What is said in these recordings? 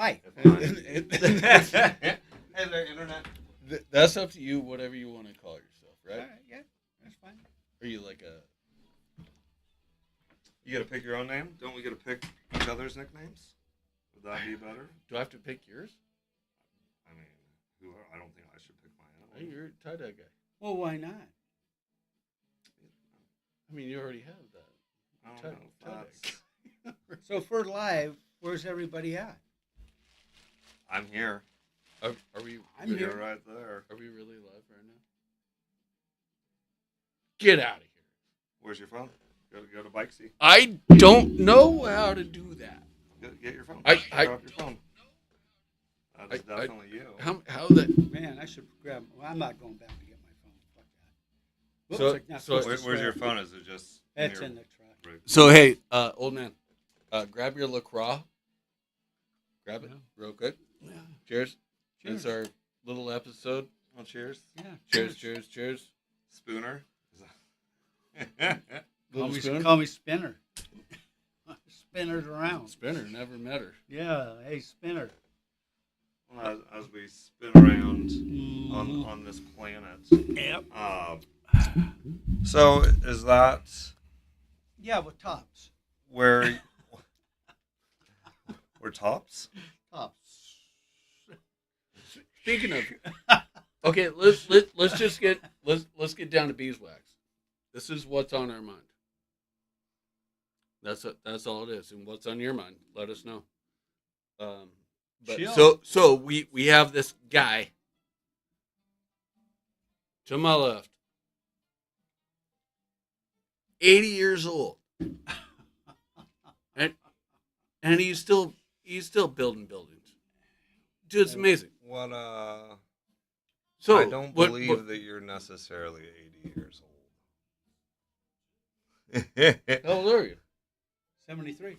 Hi. Hey there, internet. That's up to you, whatever you want to call yourself, All right? right, yeah, that's fine. Are you like a... You get to pick your own name. Don't we get to pick each other's nicknames? Would that be better? Do I have to pick yours? I mean, I don't think I should pick my Hey, own. you're a tie-dye guy. Well, why not? I mean, you already have that. I don't Tie- know. if tie-dye. that's- So for live, where's everybody at? I'm here. Are we? I'm You're here. right there. Are we really live right now? Get out of here! Where's your phone? Go to Bikesy. I don't know how to do that. Get your phone. I- Grab your phone. That is I- definitely you. How that? Man, I should grab. Well, I'm not going back to get my phone. Fuck that. So- I'm not so- supposed to Where's your swear. phone? Is it just It's your in the truck. rig? So hey, old man, grab your LaCroix. Grab it real quick. Yeah. Cheers. Cheers. This is our little episode. Oh, cheers. Yeah. Cheers. Spooner. Call me Spinner. Spinnered around. Spinner, never met her. Yeah. Hey, Spinner. As we spin around Mm-hmm. on this planet. Yep. So is that Yeah, with tops. where we're tops? Tops. Speaking of, okay, let's just get let's get down to beeswax. This is what's on our mind. That's all it is. And what's on your mind? Let us know. But Chill. so we have this guy to my left, 80 years old, and he's still building buildings. Dude, it's amazing. What So I don't what- believe what- that you're necessarily 80 years old. How old are you? 73.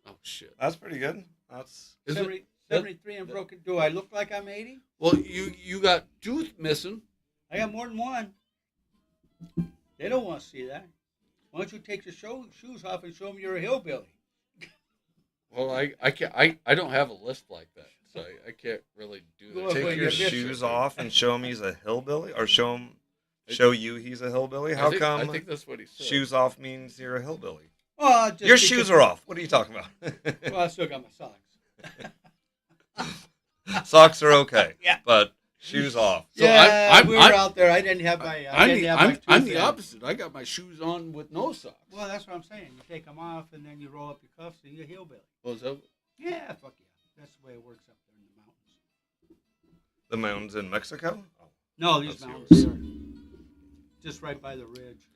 Oh shit. That's pretty good. That's Is it? 73 and broken. Do I look like I'm 80? Well, you got tooth missing. I got more than one. They don't want to see that. Why don't you take your shoes off and show them you're a hillbilly? Well, I can't. I don't have a list like that, so I can't really do Go that. up take when your you miss shoes it. off and show him he's a hillbilly, or show you he's a hillbilly. How come I think that's what he said. shoes off means you're a hillbilly? Oh, just Your because- shoes are off. What are you talking about? Well, I still got my socks. Socks are okay, Yeah. but shoes off. So yeah, we were I'm- out there. I didn't have my. I didn't have my I'm tooth the in. opposite. I got my shoes on with no socks. Well, that's what I'm saying. You take them off and then you roll up your cuffs and you're a hillbilly. Well, is that, Yeah, fuck yeah. That's the way it works up there in the mountains. The mountains in Mexico. No, these That's mountains yours. are just right by the ridge.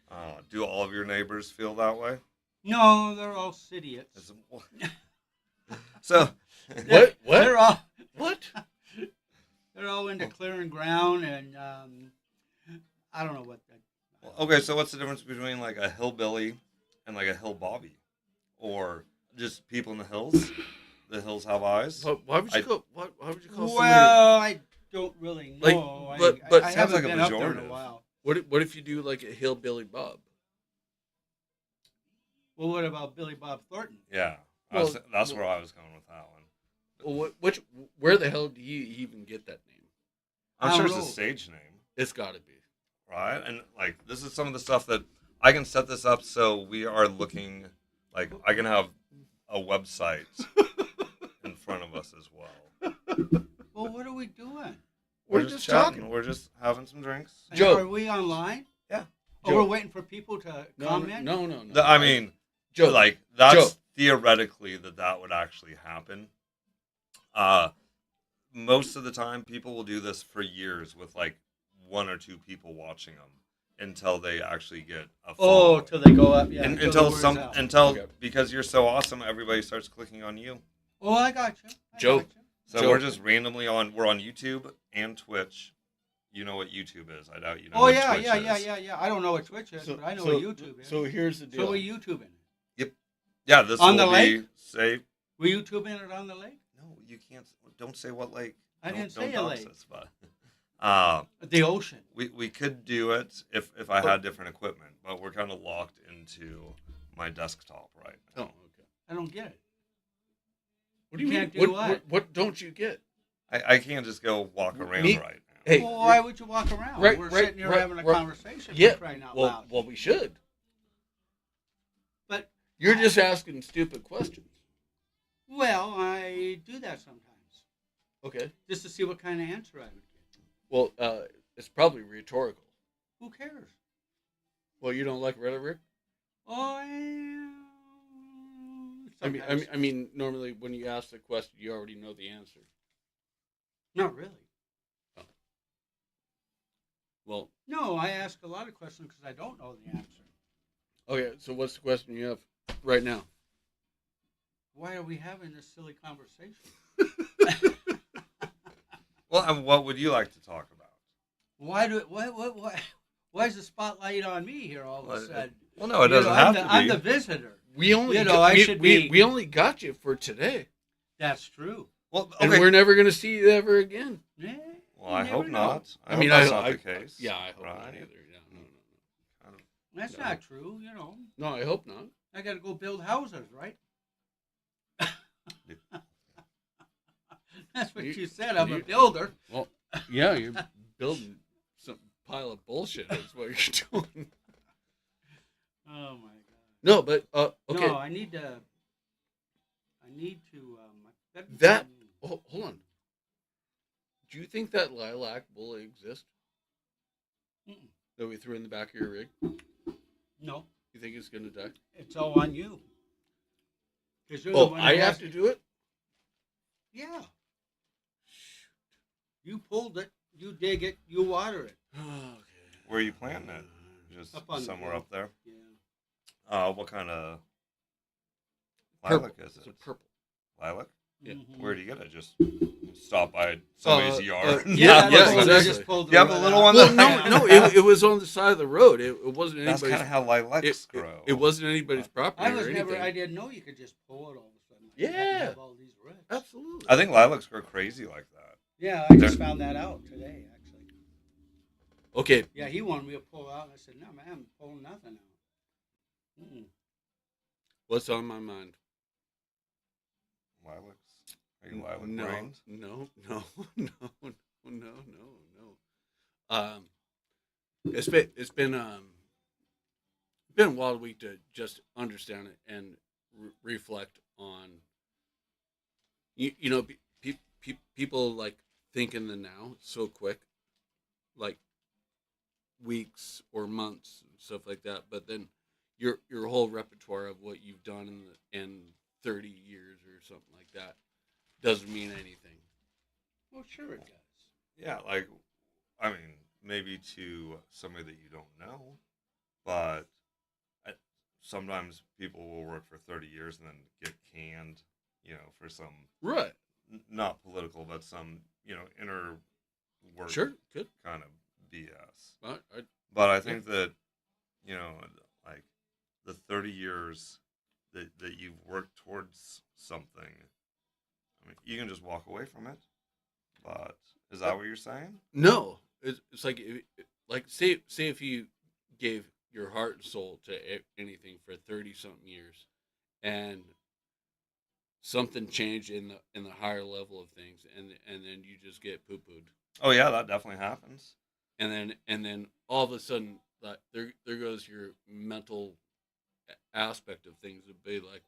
Do all of your neighbors feel that way? No, they're all idiots. Is so, what? They're all What? they're all into clearing ground and I don't know what that. okay. So what's the difference between like a hillbilly and like a hill bobby, or just people in the hills? The hills have eyes. Why would you I- call? Why would you call somebody? Well, I don't really Like, know. but I sounds haven't like a been up there in a pejorative. while. What if you do like a hillbilly Bob? Well, what about Billy Bob Thornton? Yeah, Well, that's where I was going with that one. Well, where the hell do you even get that name? I'm I sure don't it's a know. stage name, It's got to be. right? And like this is some of the stuff that I can set this up so we are looking like I can have a website in front of us as well. Well, what are we doing? We're just talking. chatting. We're just having some drinks. Joe. Are we online? Yeah. Oh, Joe. we're waiting for people to comment? No. I mean, Joe, like that's Joe. theoretically that would actually happen. Most of the time, people will do this for years with like one or two people watching them until they actually get a Oh, following. till they go up, yeah. And, the until word's some out. until Okay. because you're so awesome, everybody starts clicking on you. Oh, I got you. Joe. Got you. So Joe. we're just randomly we're on YouTube and Twitch. You know what YouTube is? I doubt you know. Oh, what yeah, Twitch yeah. I don't know what Twitch is, but I know what YouTube is. So here's the deal. So we YouTubing it. Yeah, this On will the be lake? safe. We YouTubing it on the lake? No, you can't. Don't say what lake. I Don't- didn't say don't a dox lake. us, but, The ocean. we could do it if I had different equipment, but we're kind of locked into my desktop right Oh, now. okay. I don't get it. What do you Can't mean? do what? What don't you get? I can't just go walk around Me- right now. Hey, Well, why would you walk around? Right, We're right, sitting here right, having a right. conversation. Yeah. For crying out Well, loud. well, we should. But You're just asking stupid questions. well, I do that sometimes Okay. just to see what kind of answer I would get. Well, it's probably rhetorical. Who cares? Well, you don't like rhetoric. Oh, I mean, normally when you ask the question, you already know the answer. not really. Well, No, I ask a lot of questions because I don't know the answer. okay. So what's the question you have right now? Why are we having this silly conversation? Well, and what would you like to talk about? Why is the spotlight on me here all of a sudden? Well, no, it doesn't I'm have to be. I'm the visitor. We only, You know, I should be- we only got you for today, That's true. Well, and okay. we're never going to see you ever again. Yeah. Well, I you hope never know. not. I I mean, hope that's I- not I- the case. Yeah, I hope not right? either. Yeah, no. That's No. not true. You know, No, I hope not. I got to go build houses, right? That's what you said. I'm a builder. Well, yeah, you're building some pile of bullshit. Is what you're doing. Oh my god. No, but okay. No, I need to. That- Oh, hold on. Do you think that lilac will exist Mm-mm. that we threw in the back of your rig? No, You think it's going to die? it's all on you. 'Cause you're the Oh, one I who have has to do it? Yeah. You pulled it. You dig it. You water it. Okay. Where are you planting it? Just Up on the somewhere hill. up there. Yeah. What kind of Purple. lilac is It's it? a purple. Lilac? Yeah. Mhm. Where do you get it? Just stop by somebody's yard. Yeah, that's yeah, what I exactly. just pulled You have the a wood little out. one Well, no, it was on the side of the road. It wasn't That's anybody's. kind of how lilacs It grow. wasn't anybody's property I was or never. anything. I didn't know you could just pull it all of a sudden. Yeah. You have to have all these roots. Absolutely. I think lilacs grow crazy like that. Yeah, I just found that out today. Actually. Okay. Yeah, he wanted me to pull out. I said, "No, man, I'm pulling nothing out." Mm-mm. What's on my mind? Lilacs? Are you lilac no, brains? no. It's been a wild week to just understand it and reflect on. You know, people like think in the now so quick, like weeks or months and stuff like that. But then your whole repertoire of what you've done in 30 years or something like that doesn't mean anything. Well, sure it does. Yeah, like, I mean, maybe to somebody that you don't know, but sometimes people will work for 30 years and then get canned, for some, Right. not political, but some, inner work Sure. Good. kind of BS. I But I think that, like, the 30 years that you've worked towards something, I mean, you can just walk away from it. But is that what you're saying? No, it's like say if you gave your heart and soul to anything for 30 something years, and something changed in the higher level of things, and then you just get poo pooed, Oh yeah, that definitely happens. and then all of a sudden that there goes your mental aspect of things to be like,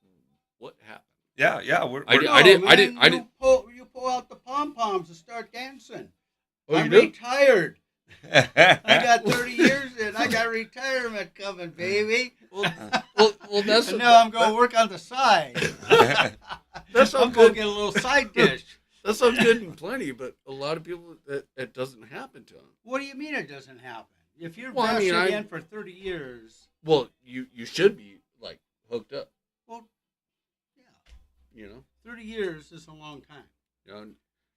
what happened? Yeah. I we're- did- You pull out the pom poms and start dancing. Oh, I'm you do? retired. I got 30 years in. I got retirement coming, baby. Well, that's And now I'm going to work on the side. That's I'm not going to good. get a little side dish. That sounds good and plenty, but a lot of people that doesn't happen to them. What do you mean it doesn't happen? If you're Well, I mean, vested in for 30 years, Well, you should be like hooked up, well, yeah, 30 years is a long time. you know.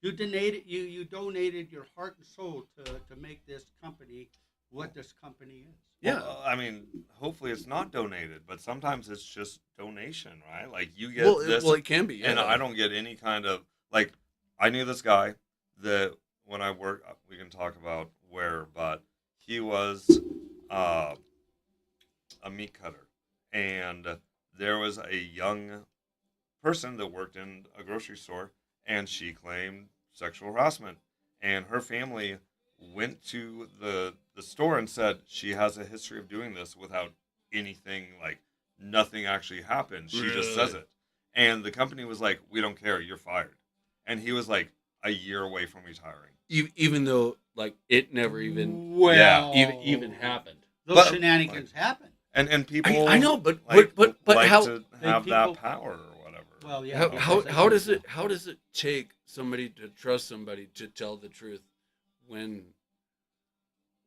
You donated your heart and soul to make this company what this company is. Yeah. Well, I mean, hopefully it's not donated, but sometimes it's just donation, right? Like you get Well, this, it can be. Yeah. and I don't get any kind of like. I knew this guy that when I worked, we can talk about where, but he was a meat cutter, and there was a young person that worked in a grocery store, and she claimed sexual harassment. And her family went to the store and said she has a history of doing this without anything, like nothing actually happened. She just says Really? it. And the company was like, "We don't care, you're fired." And he was like a year away from retiring. Even though like it never even Well, even happened. Those But, shenanigans happen. And people I know, but like, but like how to have people- that power or whatever. Well, yeah. how does it take somebody to trust somebody to tell the truth when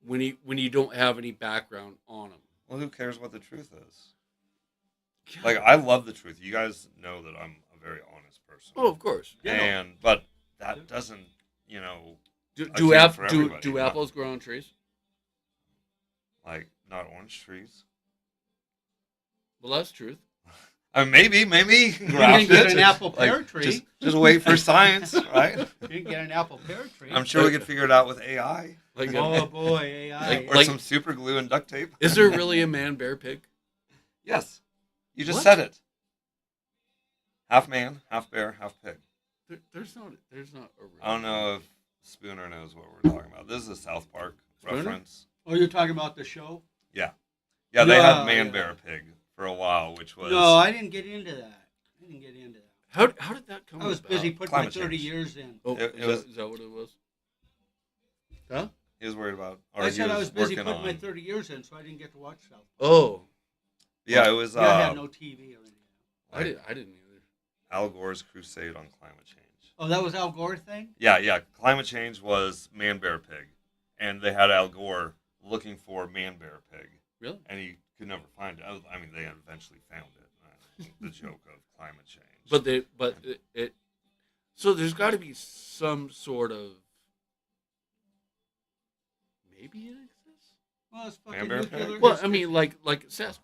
you don't have any background on them? Well, who cares what the truth is? Like, I love the truth. You guys know that I'm a very honest person. Oh, of course. Yeah. But that doesn't, you know, Do I do it for everybody, do yeah. apples grow on trees? like, not orange trees. Well, that's truth. Maybe You graft didn't get it. an apple Like, pear tree. Just wait for science, right? You didn't get an apple pear tree. I'm sure we could figure it out with AI Like, Oh boy, AI. or some super glue and duct tape. is there really a man bear pig? Yes, you just What? said it. Half man, half bear, half pig. There's not a real I don't know if Spooner knows what we're talking about. This is a South Park Spooner? reference. Oh, you're talking about the show? Yeah, they Yeah, had man yeah. bear pig for a while, which was No, I didn't get into that. How did that come I was about? busy putting my Climate 30 change. years in. Oh, It is that what it was? Huh? he was worried about. Or I he said I was busy working putting my on- 30 years in, so I didn't get to watch South Park. Oh, Yeah, it was Yeah, I had no TV or anything. I didn't either. Al Gore's crusade on climate change. Oh, that was Al Gore thing? Yeah. Climate change was man bear pig, and they had Al Gore looking for man bear pig, Really? and he could never find it. I mean, they eventually found it. The joke of climate change. But it so there's got to be some sort of maybe it exists. Well, it's Man fucking bear nuclear. pig? Well, I mean like Sasquatch.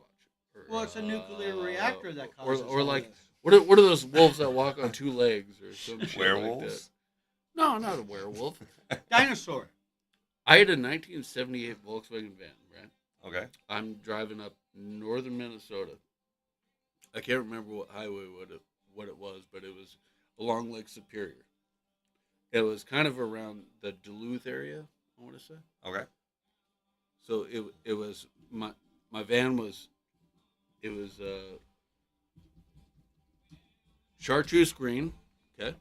Or, Well, it's a nuclear reactor that or causes or all like this. what are those wolves that walk on two legs or some shit like Werewolves. that? No, not a werewolf. Dinosaur. I had a 1978 Volkswagen van, right? Okay. I'm driving up northern Minnesota. I can't remember what highway what it was, but it was along Lake Superior. It was kind of around the Duluth area, I want to say. Okay. So it was my van was chartreuse green, okay.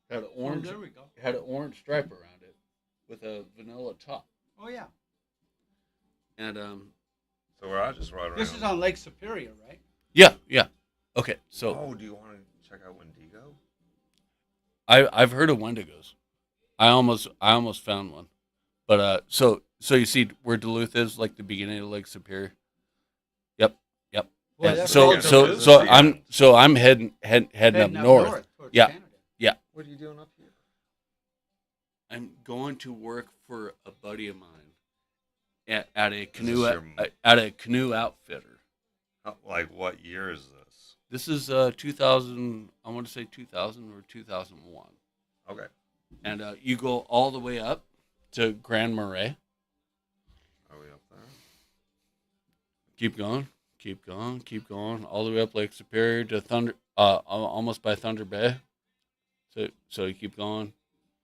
Had an Oh, orange there we go. had an orange stripe around it with a vanilla top. Oh, yeah. And So we're out just right around. This is on Lake Superior, right? yeah. Okay, so Oh, do you want to check out Wendigo? I've heard of Wendigos. I almost found one. But so you see where Duluth is, like the beginning of Lake Superior. Yep. Boy, And that's so all so Duluth. so the I'm end. so I'm heading up Heading north. towards Yeah. Canada. What are you doing up here? I'm going to work for a buddy of mine at a canoe this your- at a canoe outfitter. Like, what year is this? This is 2000. I want to say 2000 or 2001. Okay. And you go all the way up to Grand Marais. Are we up there? Keep going, all the way up Lake Superior to Thunder, almost by Thunder Bay. So you keep going.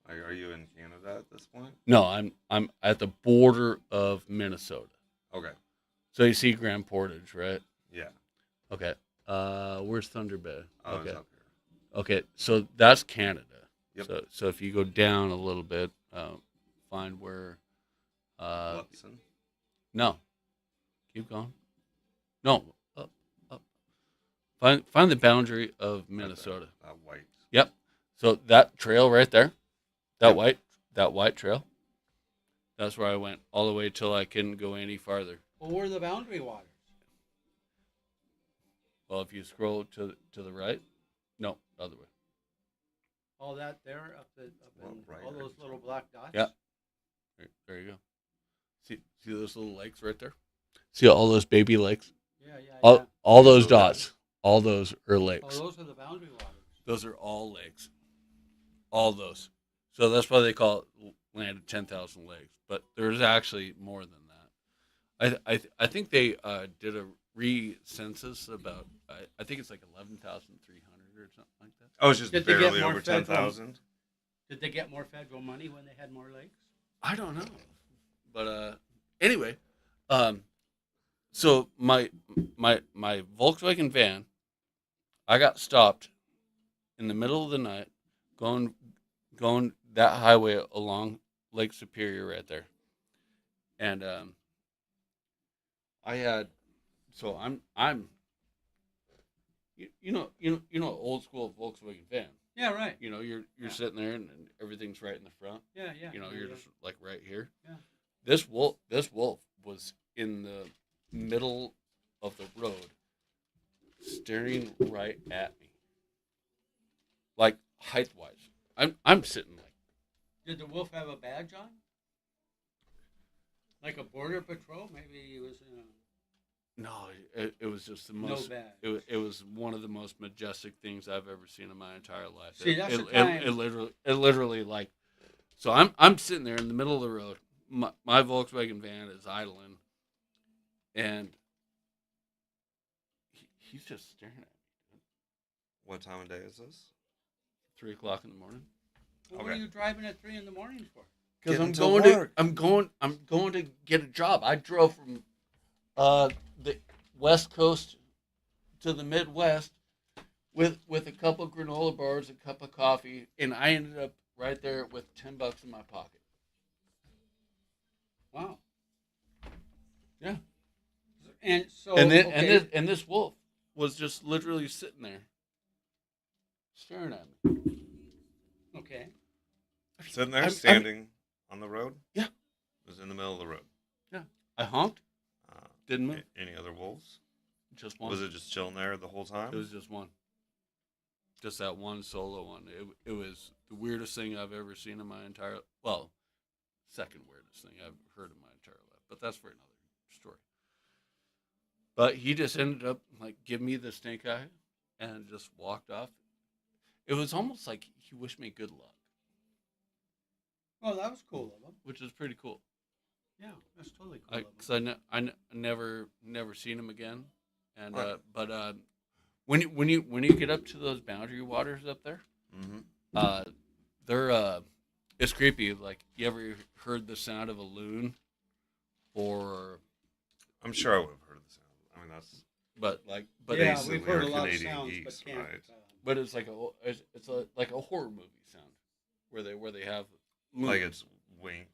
Like, are you in Canada at this point? No, I'm at the border of Minnesota. Okay. So you see Grand Portage, right? Yeah. Okay. Where's Thunder Bay? I was Okay. up here. Okay. So that's Canada. Yep. So if you go down a little bit, find where. Watson. No. Keep going. No. Up. Find the boundary of Minnesota. White. Yep. So that trail right there, that Yep. white trail. That's where I went all the way till I couldn't go any farther. Well, where are the boundary waters? Well, if you scroll to the right, no, other way. All that there, Well, in right all here. those little black dots? Yeah. There you go. See those little lakes right there? See all those baby lakes? Yeah. All those So dots. All those are Oh, lakes. those are the boundary waters. Those are all lakes. All those. So that's why they call it land of 10,000 lakes. But there's actually more than that. I think they did re-census about I think it's like 11,300 or something like that. Oh, it's just Did they get barely more over federal- 10,000. Did they get more federal money when they had more lakes? I don't know, but anyway, so my Volkswagen van, I got stopped in the middle of the night going that highway along Lake Superior right there, and I had so I'm you know old school Volkswagen van. Yeah, right. You know, you're Yeah. sitting there and everything's right in the front. Yeah, yeah. You know, yeah, you're yeah. just like right here. Yeah. This wolf was in the middle of the road, staring right at me, like height wise. I'm sitting like Did the wolf have a badge on? Like a border patrol? Maybe he was in no. It was just the no most. badge. It was one of the most majestic things I've ever seen in my entire life. See, that's the it time- literally like. So I'm sitting there in the middle of the road. My Volkswagen van is idling, and he's just staring at me. What time of day is this? 3:00 in the morning. Well, What are Okay. you driving at 3 in the morning for? Because Getting I'm to going work. I'm going to get a job. I drove from the West Coast to the Midwest with a couple of granola bars, a cup of coffee, and I ended up right there with $10 in my pocket. Wow. Yeah. And so and then okay, and this wolf was just literally sitting there staring at me. okay. Sitting there, I'm- standing on the road? Yeah. It was in the middle of the road. I honked, Uh, didn't move. any other wolves? Just one. Was it just chilling there the whole time? It was just one. Just that one solo one. It was the weirdest thing I've ever seen in my entire, well, second weirdest thing I've heard in my entire life. But that's for another story. But he just ended up like giving me the stink eye and just walked off. It was almost like he wished me good luck, Well, that was cool of him. which is pretty cool. Yeah, that's totally cool of him. Because I never seen him again, and Right. but when you get up to those boundary waters up there, Mm-hmm. they're it's creepy. Like, you ever heard the sound of a loon, or I'm sure I would have heard the sound. I mean, that's but yeah, basically we've heard a we're lot Canadian of sounds, geese, but can't. right? but it's like like a horror movie sound where they have loons. like it's wing,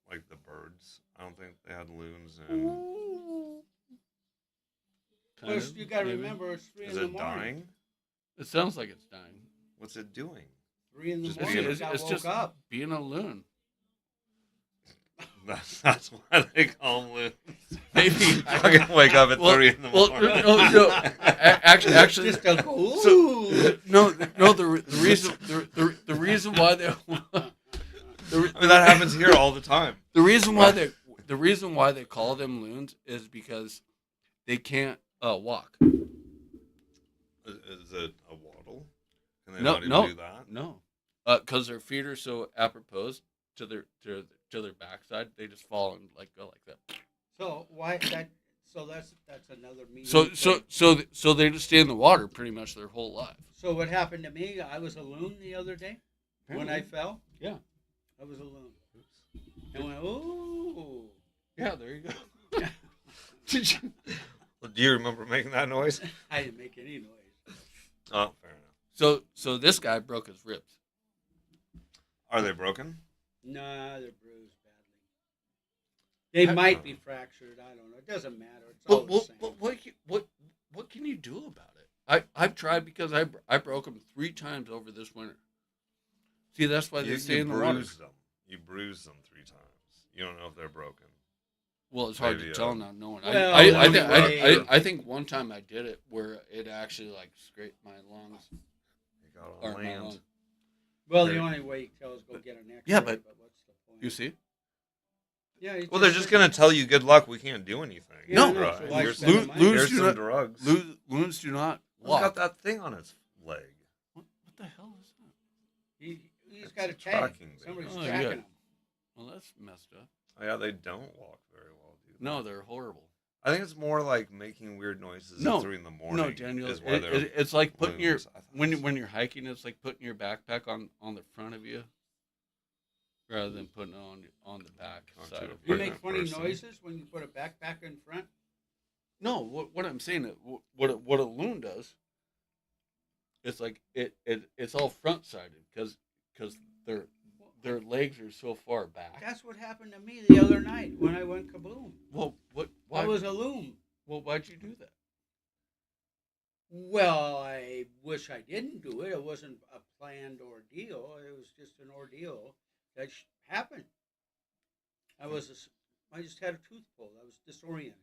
like the birds. I don't think they had loons. And Kind Plus, of, you got to maybe. remember it's 3 is in the it morning. dying? It sounds like it's dying. What's it doing? 3 in the Just morning. being- It got it's woke just up. being a loon. That's why they call them loons. Maybe. Fucking wake up at 3 in the well, morning. no, actually, Just a go. So- Ooh. no. The reason why they I mean, that happens here all the time. the reason why they call them loons is because they can't walk. Is it a waddle? Can they No, not even no. do that? No, because their feet are so apropos to their backside, they just fall and like go like that. So why that? So that's another meaning. So they just stay in the water pretty much their whole life. So what happened to me? I was a loon the other day when I fell. Yeah. I was a loon. And went ooh. Yeah, there you go. Did you? Well, do you remember making that noise? I didn't make any noise. Oh, fair enough. So this guy broke his ribs. Are they broken? Nah, they're bruised badly. They might be fractured. I don't know. It doesn't matter. It's all the same. But what can you do about it? I've tried because I broke them 3 times over this winter. See, that's why they You, stay you in the water. bruised them. You bruised them 3 times. You don't know if they're broken. Well, it's hard Maybe, to tell not knowing. Well, I think one time I did it where it actually like scraped my lungs. They got Or on my land. lung. Well, the only way you can tell is go get an X-ray. Yeah, but- what's the point? You see? Yeah. you Well, they're just sit- gonna tell you good luck. We can't do anything. Yeah, No. I know, right. so why Here's spend the some, money? Loons here's do some not- drugs. Loons do not Who's walk. got that thing on its leg? What the hell is that? He's It's got a a tag. tracking thing. Somebody's Oh, tracking yeah. him. Well, that's messed up. Oh yeah, they don't walk very well, do they? No, they're horrible. I think it's more like making weird noises No, at 3 in the morning. No, Daniel, is why they're it's like putting your loons. I thought when you're hiking. It's like putting your backpack on the front of you, rather than putting it on the back Aren't side you of a You you. pregnant make funny person? noises when you put a backpack in front. No, what I'm saying, what a loon does, it's like it's all front sided because their legs are so far back. That's what happened to me the other night when I went kaboom. Well, I why was a loon. well why'd you do that? Well, I wish I didn't do it. It wasn't a planned ordeal. It was just an ordeal that happened. I just had a tooth pulled. I was disoriented.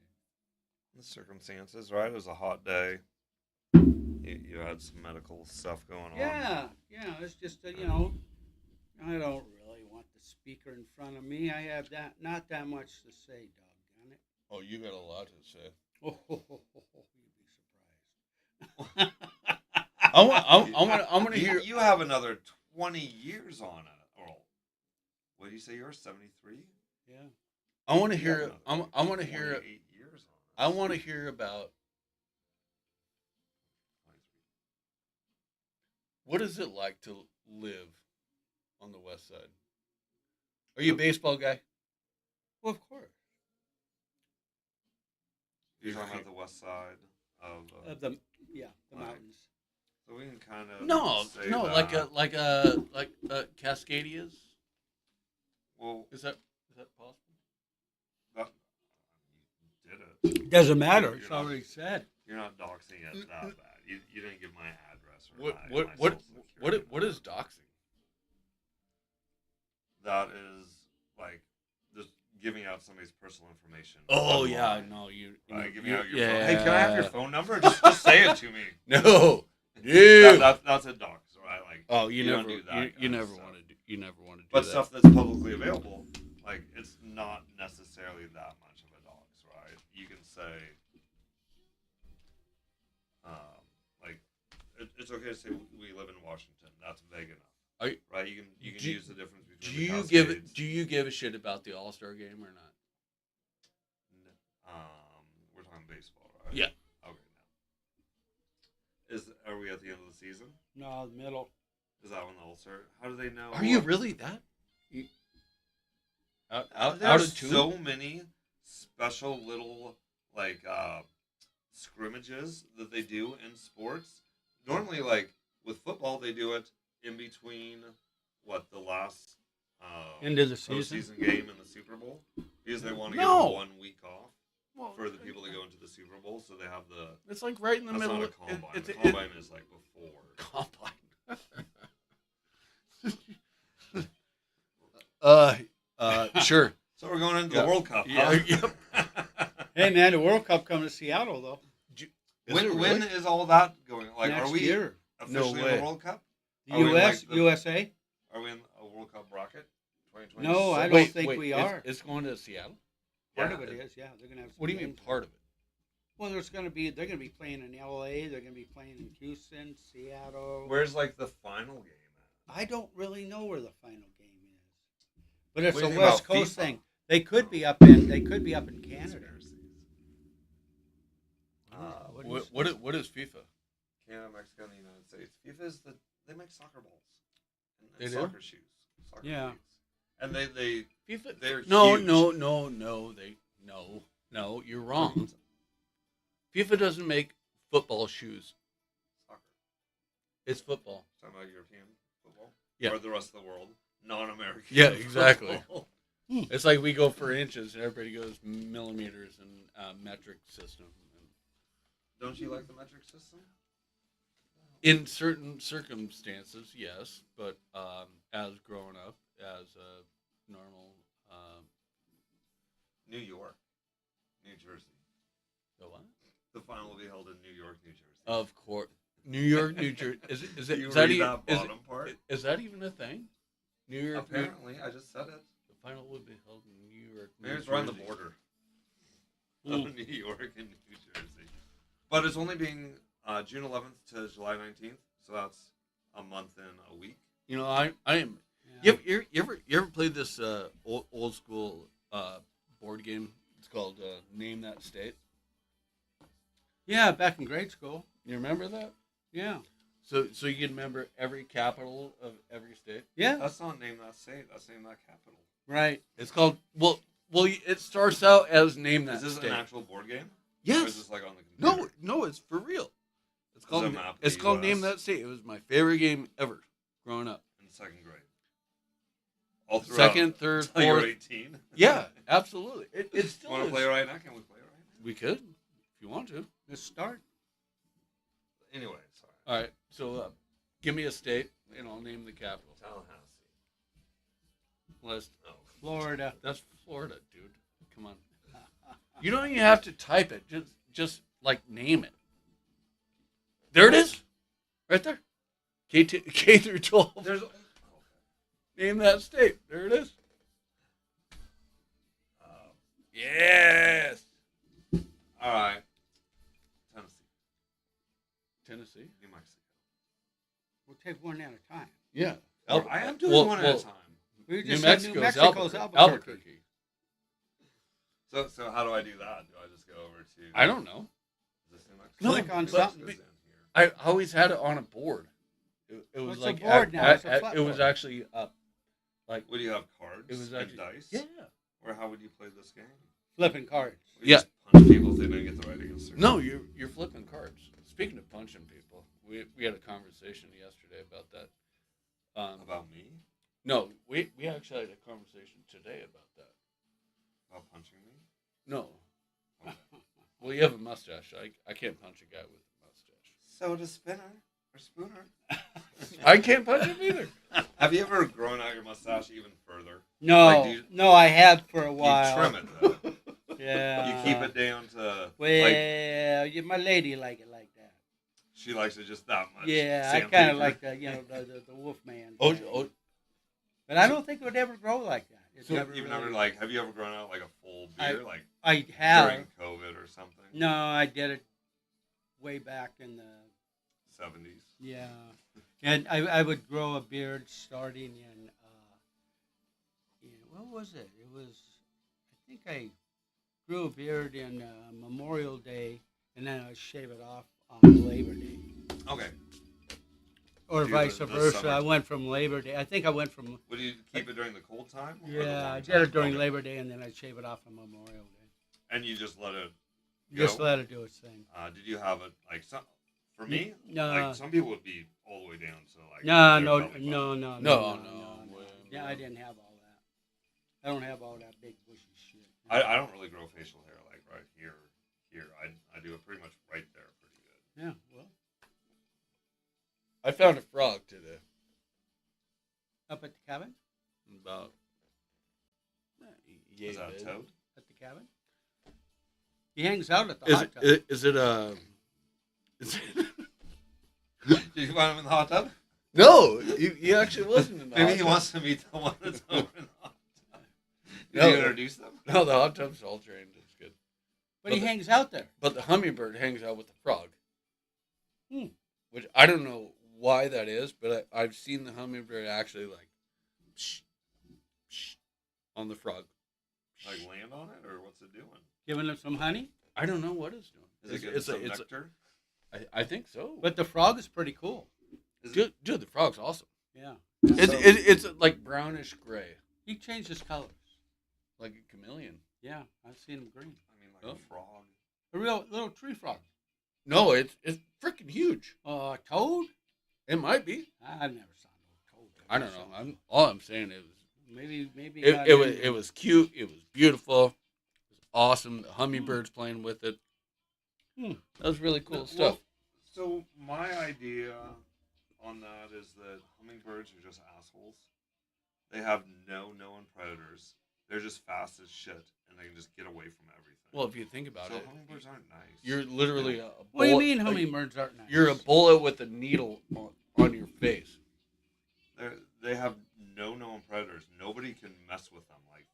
The circumstances, right? It was a hot day. You had some medical stuff going on. Yeah. It's just that, I don't really want the speaker in front of me. I have not that much to say, doggone it. Oh, you got a lot to say. Oh, you'd be surprised. I'm gonna hear. You have another 20 years on it, Earl. What did you say? You're 73. Yeah. I want to You have hear. another I want to hear. 28 years I on it. want to hear about what is it like to live on the west side. Are you a baseball guy? Well, of course. You're talking about the west side of. The Right. mountains. So we can kind of. No, say no, that. like Cascadias. Well, Is that possible? that, you did it. Doesn't matter. You're It's not- already said. You're not doxing it that bad. You didn't give my address or my What social security what is doxing? That is like just giving out somebody's personal information. Oh online. yeah, no, you Giving out your yeah. phone. Hey, can I have your phone number? Just say it to me. No, dude. That's a dox, right? Like, Oh, you you don't never do that you kind of never stuff. want to do but that. stuff that's publicly available, like it's not necessarily that much of a dox, right? You can say, like, it's okay to say we live in Washington. That's vague enough, Are you- right? You can do- use the difference Do between. you the give Cascades. do you give a shit about the All-Star game or not? We're talking baseball, right? Yeah. Okay. Now, are we at the end of the season? No, the middle. Is that when the Ulster? How do they know? Are you really that? Out There's of tune? so many special little like scrimmages that they do in sports. Normally, like with football, they do it in between the last End of the season. postseason game and the Super Bowl because they want to No. give 1 week off Well, for the people that go into the Super Bowl, so they have the. It's like right in the That's middle. not a of- combine. It's The combine is like before. combine. Sure. So we're going into Yeah. the World Cup. Yeah. Huh? Hey, man, the World Cup coming to Seattle, though. When is all that going? Like, Next are we year. officially No in way. the World Cup? The Are we in, U.S., like, the- USA? Are we in a World Cup bracket? 2026? No, I don't think wait, we it's- are. It's going to Seattle. Part Yeah, of it is, yeah. They're gonna have. What do you mean part of it? Well, they're gonna be playing in L.A. They're gonna be playing in Houston, Seattle. Where's like the final game at? I don't really know where the final game is, but it's What do a you think West about Coast FIFA? thing. They could be up in Canada. Conspiracies. What do you say? What is FIFA? Canada, Mexico, and the United States. FIFA is they make soccer balls and They do? soccer shoes. Soccer Yeah. cleats. And they FIFA. they're No, huge. no. You're wrong. FIFA doesn't make football shoes. Soccer. It's football. Talking about European football. Yeah. Or the rest of the world, non-American. Yeah, exactly. football. It's like we go for inches and everybody goes millimeters and metric system. Don't you like the metric system? In certain circumstances, yes, but as growing up as a normal, New York, New Jersey. the what? The final will be held in New York, New Jersey. Of course, New York, New Jersey. Is You that read even that bottom part? is that even a thing? New York. Apparently, I just said it. The final will be held in New York. Maybe New it's right on the Jersey. border Hmm. of New York and New Jersey. But it's only being June 11th to July 19th, so that's a month and a week. You know, I am. Yeah. You ever played this old school board game? It's called Name That State. Yeah, back in grade school. You remember that? Yeah. So you can remember every capital of every state. Yeah. That's not name that state. That's name that capital. Right. It's called it starts out as name that Is this state. an actual board game? Or Yes. is this like on the computer? No, it's for real. It's Is called it a map of it's the called US? Name That State. It was my favorite game ever growing up. In second grade. All throughout. Second, third, Until you were fourth. 18. Yeah, absolutely. It still Want to is. play right now? Can we play right now? We could, if you want to. Let's start. Anyway, sorry. All right. So, give me a state, and I'll name the capital. Tallahassee. Let's. Oh. Florida. That's Florida, dude. Come on. You don't even have to type it. Just like name it. There it is, right there. K through 12. There's. Name that state. There it is. Yes. All right. Tennessee. New Mexico. We'll take one at a time. Yeah. I am doing one at a time. We New just said New Mexico's Albuquerque. So how do I do that? Do I just go over to? I don't know. Is this New Mexico? No, Click on but- something. This is in here. I always had it on a board. It was What's a like board now? It's a flat it was board. actually up. Like Would you have cards it was and actually dice? yeah. Or how would you play this game? Flipping cards. Would you Yeah. just punch people if they didn't get the right answer? No, you're flipping cards. Speaking of punching people, we had a conversation yesterday about that. About me? No, we actually had a conversation today about that. About punching me? No, Okay. well you have a mustache. I can't punch a guy with a mustache. Soda spinner or spooner? I can't punch him either. Have you ever grown out your mustache even further? No, Like, do you- no, I have for a while. You trim it though. Yeah. You keep it down to Well, my lady like it like that. she likes it just that much. Yeah, I sandpaper. kind of like the Wolfman. Oh, thing. But I don't think it would ever grow like that. It's So never you've really- never like have you ever grown out like a full beard like I have. during COVID or something? No, I did it way back in the 70s. yeah, and I would grow a beard starting in what was it? It was I think I grew a beard in Memorial Day, and then I shave it off on Labor Day, Okay. or Do vice the versa. summer. I went from Labor Day. I think I went from Would you keep it during the cold time? or the yeah, warm I time? did it during Okay. Labor Day, and then I shave it off on Memorial Day. And you just let it Just go? let it do its thing. Did you have it like some? For me, No. like some people would be all the way down. So like No, their no, belly button. no, No, no, no. Yeah, I didn't have all that. I don't have all that big bushy shit. I don't really grow facial hair like right here. I do it pretty much right there, pretty good. Yeah, well, I found a frog today. up at the cabin, About Is that a toad? at the cabin. He hangs out at the Is hot tub. it is it Did you find him in the hot tub? No, he actually wasn't in the Maybe hot he tub. wants to meet the one that's over in the hot tub. Did No. you introduce them? No, the hot tub's all trained. It's good. But he but the- hangs out there. But the hummingbird hangs out with the frog. Hmm. Which I don't know why that is, but I've seen the hummingbird actually like psh, psh, on the frog. Like land on it, or what's it doing? Giving him some honey. I don't know what it's doing. Is it getting some nectar? I think so. But the frog is pretty cool. Is it, Dude, the frog's awesome. Yeah. It's like brownish gray, He changes colors. like a chameleon. Yeah, I've seen him green. I mean, like Oh. a frog. A real little tree frog. No, it's freaking huge. Toad? It might be. I've never saw no toad. I don't know. All I'm saying is Maybe. it was cute. It was beautiful. It was awesome. The hummingbirds playing with it. Hmm. That was really cool Well, stuff. So my idea on that is that hummingbirds are just assholes. They have no known predators. They're just fast as shit, and they can just get away from everything. Well, if you think about so it, hummingbirds aren't nice. you're literally a bullet. What do you mean like, hummingbirds aren't nice? You're a bullet with a needle on your face. They have no known predators. Nobody can mess with them. Like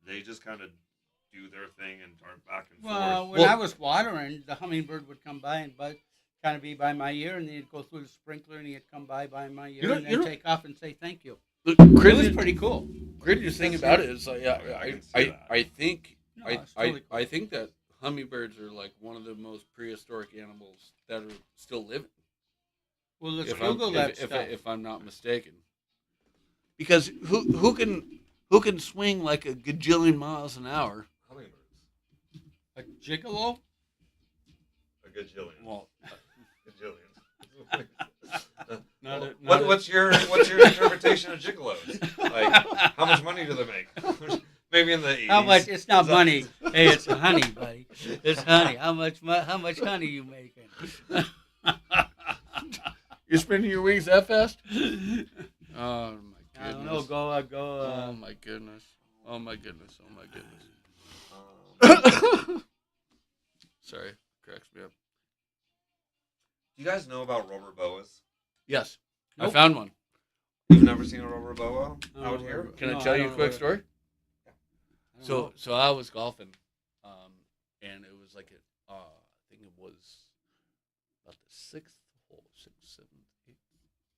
they just kind of do their thing and dart back and Well, forth. when Well- I was watering, the hummingbird would come by and kind of be by my ear, and then he'd go through the sprinkler, and he'd come by my ear, You know- and you then know- take off and say thank you. The It was crazy, pretty cool. craziest thing about it is, like, I can see that. I think No, I it's totally cool. I think that hummingbirds are like one of the most prehistoric animals that are still living. Well, let's If Google that stuff. if I'm not mistaken, because who can swing like a gajillion miles an hour? Hummingbirds. A gigolo? A gajillion. Well, Gajillion. What's your interpretation of gigolos? Like, how much money do they make? Maybe in the 80s. How much? It's not money. Hey, it's honey, buddy. It's honey. How much honey you making? You're spinning your wings that fast? Oh my goodness! I don't know. Go. Oh my goodness! Oh my goodness! Oh my goodness! Sorry, cracks me up. Do you guys know about rubber boas? Yes, I Nope. found one. You've never seen a rubber boa I don't out know here? where- Can I No, tell I you a don't quick know. story? I don't know. So I was golfing, and it was like I think it was about the sixth hole, sixth, seventh, eighth.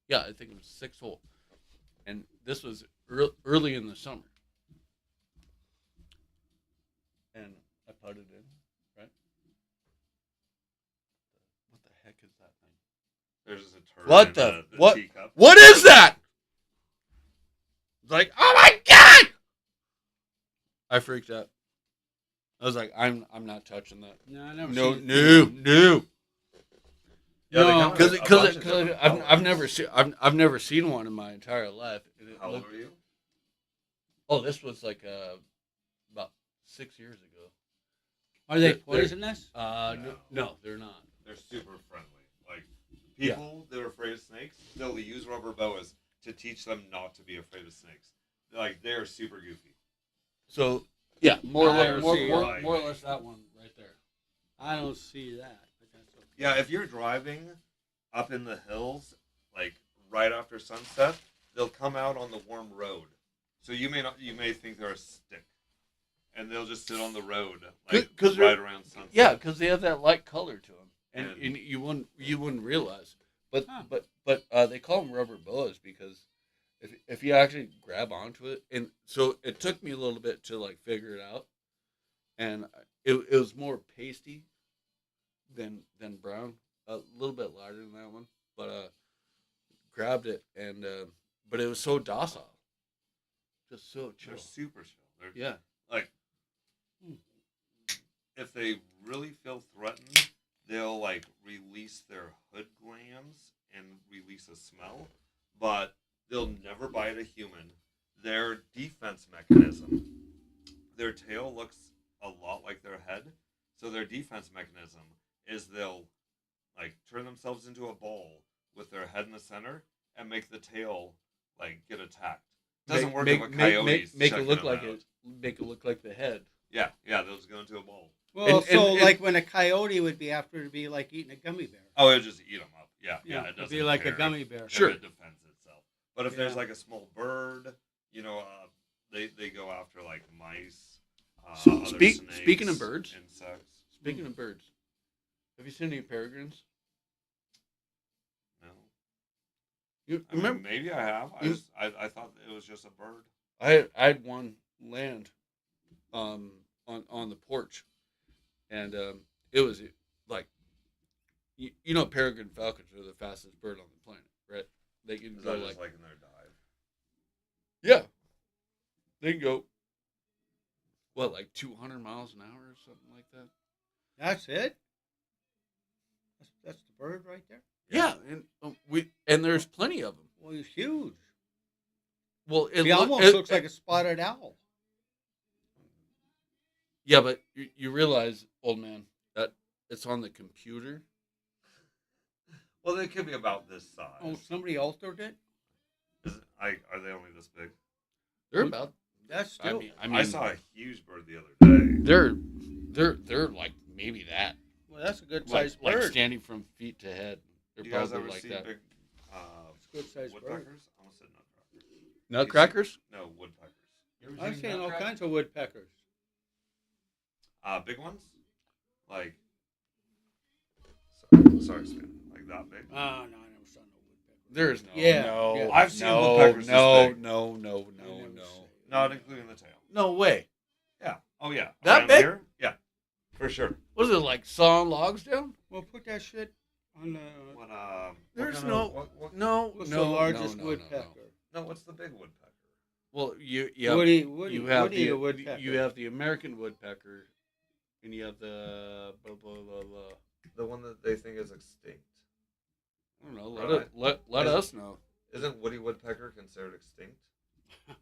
Yeah, I think it was sixth hole, and this was early in the summer, and I putted in. Right? What the heck is that thing? There's just a turd What in the the what? teacup. What is that? Like, oh my god! I freaked out. I was like, I'm not touching that. No, I never No, seen no, no. Yeah, they No, come in a bunch of Because different I've colors. never seen one in my entire life. And it How old looked- are you? Oh, this was like about 6 years ago. Are they They're- poisonous? No, they're not. They're super friendly. Like, people that are afraid of snakes, they'll use rubber boas to teach them not to be afraid of snakes. Like, they're super goofy. So yeah, more I or don't less, see more it. or less that one right there. I don't see that. But that's okay. Yeah, if you're driving up in the hills, like right after sunset, they'll come out on the warm road. So you may think they're a stick, and they'll just sit on the road, like 'Cause they're- right around sunset. Yeah, because they have that light color to them, and And- you wouldn't realize. But Huh. but they call them rubber boas because if you actually grab onto it, and so it took me a little bit to like figure it out, and it was more pasty than brown, a little bit lighter than that one, but grabbed it and but it was so docile, just so chill. They're super chill. They're Yeah, like, if they really feel threatened, they'll like release their hood glands and release a smell, but they'll never bite a human. Their defense mechanism, their tail looks a lot like their head, so their defense mechanism is they'll like turn themselves into a ball with their head in the center and make the tail like get attacked. Doesn't work if a coyote's make it checking look them like out. it. Make it look like the head. Yeah, they'll just go into a bowl. Well, And- so and- like when a coyote would be after, it'd be like eating a gummy bear. Oh, it'll just eat them up. Yeah, it it'd doesn't be like care a gummy bear. if Sure. it defends itself. But if there's Yeah. like a small bird, they go after like mice. So other speaking of snakes, birds, insects. Speaking of birds, have you seen any peregrines? No, You I mean, remember? maybe I have. You- I thought it was just a bird. I had one land, on the porch, and it was like, you know, peregrine falcons are the fastest bird on the planet, right? They can Is go that like, just like in their dive? yeah, they can go what, like 200 miles an hour or something like that. That's it. That's the bird right there. Yeah, and there's plenty of them. Well, he's huge. Well, He almost looks like a spotted owl. Yeah, but you realize, old man, that it's on the computer. Well, they could be about this size. Oh, somebody altered it. Are they only this big? They're about. That's I still. mean, I saw a huge bird the other day. They're like maybe that, well, that's a good like, sized bird. standing from feet to head. They're You guys probably ever like see that. big It's a good sized bird. woodpeckers? I almost said nutcrackers. Nutcrackers? No, woodpeckers. I've seen all kinds of woodpeckers. Big ones? Like, sorry, Stan. Like that big? Oh, no, I never saw no woodpecker. There is no. Yeah, No. yeah. I've seen no, woodpeckers this No. big. No. I No. never No. see it. Not including the tail. No way. Yeah. Oh, yeah. That Around big? Here? Yeah. For sure. Was it like sawing logs down? Well, put that shit on the. What, There's what kind no, of, what, no, What's no, the largest no, woodpecker? no, what's the big woodpecker? Well, you Woody, you have Woody the the woodpecker. you have the American woodpecker, and you have the blah blah blah blah. The one that they think is extinct. I don't know. Right. Let Is- us know. Isn't woody woodpecker considered extinct?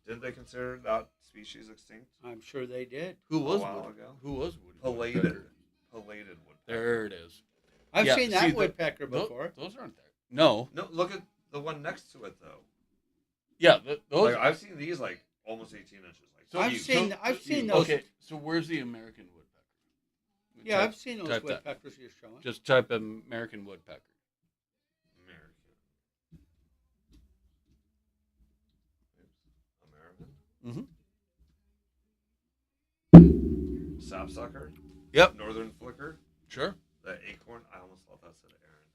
Didn't they consider that species extinct? I'm sure they did. Who was while Woody? ago. Who was Woody? Pelated. Woodpecker? Pelated woodpecker. There it is. I've Yeah, seen see, that the- woodpecker before. Those aren't there. No. No, look at the one next to it though. Yeah, those. Like I've seen these like almost 18 inches. Like So I've huge. seen those. Okay, so where's the American woodpecker? Yeah, Type- I've seen those type that. woodpeckers you're showing. Just type American woodpecker. American. Oops. American. Sapsucker. Yep. Northern flicker. Sure. The acorn. I almost thought that said Aaron.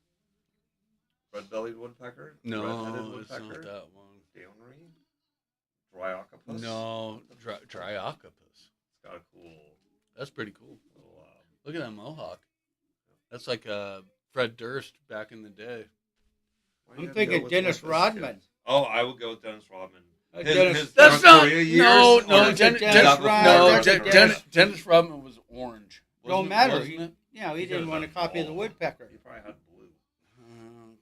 Red-bellied woodpecker. No, Red-headed it's not woodpecker. that one. Downery. Dryoctopus. No, dry octopus. It's got a cool That's pretty cool. little. Look at that mohawk. That's like Fred Durst back in the day. Why you I'm gotta thinking go with Dennis what this Rodman. kid- Oh, I would go with Dennis Rodman. Dennis- That's North not. Korea years, No, or Dennis, Dennis Dennis, Rodman, no, that's a Dennis Rodman was orange. Don't Wasn't it? matter. Wasn't it? Yeah, he He didn't could've want a done copy of the all. woodpecker. He probably had blue. Okay.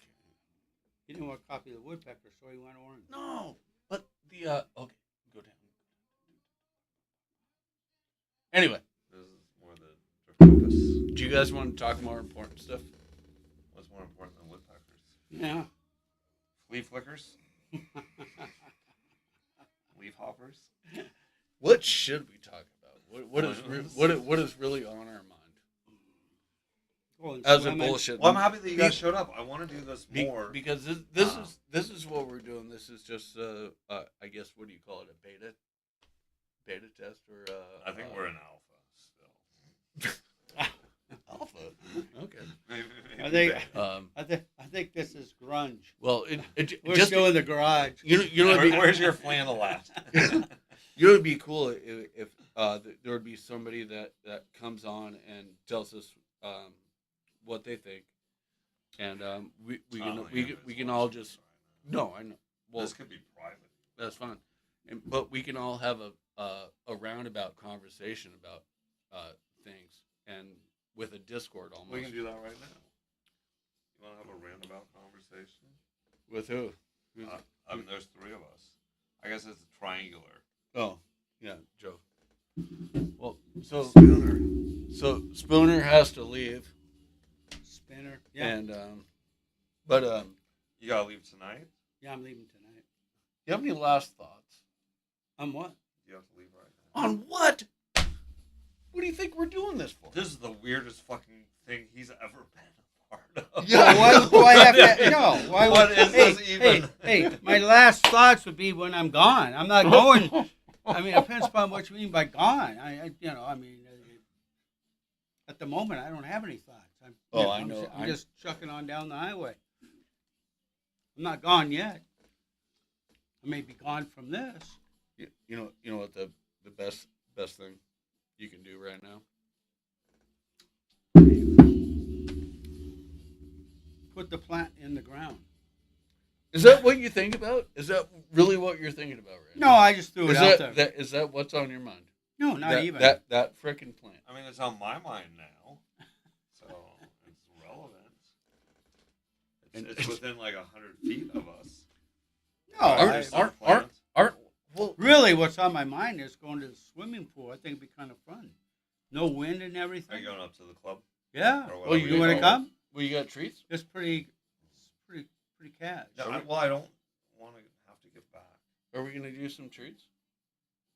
He didn't want a copy of the woodpecker, so he went orange. No, but the okay, go down. Anyway, This is more the focus. do you guys want to talk more important stuff? What's more important than woodpeckers? Yeah. Leaf flickers? Leaf hoppers? What should we talk about? What is Balloons. what is really on our mind? Well, and As a swimming. bullshit. Well, I'm happy that you guys showed up. I want to do this Be- more. because this is what we're doing. This is just I guess what do you call it, a beta test or I think we're in alpha still. alpha. Okay. I think Um, I think this is grunge. well, We're just still in the garage. you know it'd be, Where's your flannel at? you know it'd be cool if there would be somebody that comes on and tells us what they think, and we can all just no I know well This could be private. that's fine, but we can all have a roundabout conversation about things and with a Discord almost. We can do that right now. You want to have a roundabout conversation? With who? I mean, there's three of us. I guess it's a triangular. Oh, yeah, Joe. Well, so Spooner. Spooner has to leave, Spinner. Yeah. and but You gotta leave tonight. Yeah, I'm leaving tonight. do you have any last thoughts On what? You have to leave right now. on what? What do you think we're doing this for? This is the weirdest fucking thing he's ever been a part of. Yeah. Why do I have to? No. Why What would, is hey, this even? Hey, my last thoughts would be when I'm gone. I'm not going. I mean, it depends upon what you mean by gone. I mean, at the moment, I don't have any thoughts. I know. I'm just chucking on down the highway. I'm not gone yet. I may be gone from this. You know what the best thing you can do right now? Put the plant in the ground. Is that what you think about? Is that really what you're thinking about right No, now? I just threw it out there. Is that what's on your mind? No, not that, even. that frickin' plant. I mean, it's on my mind now, so it's relevant. It's within like 100 feet of us. No, There's aren't- some plants. Well, really, what's on my mind is going to the swimming pool. I think it'd be kind of fun. No wind and Are everything. you going up to the club? Yeah. Or Well, whatever You want to call it? come? well, you got treats? It's pretty cash. No, I don't want to have to get back. Are we gonna do some treats?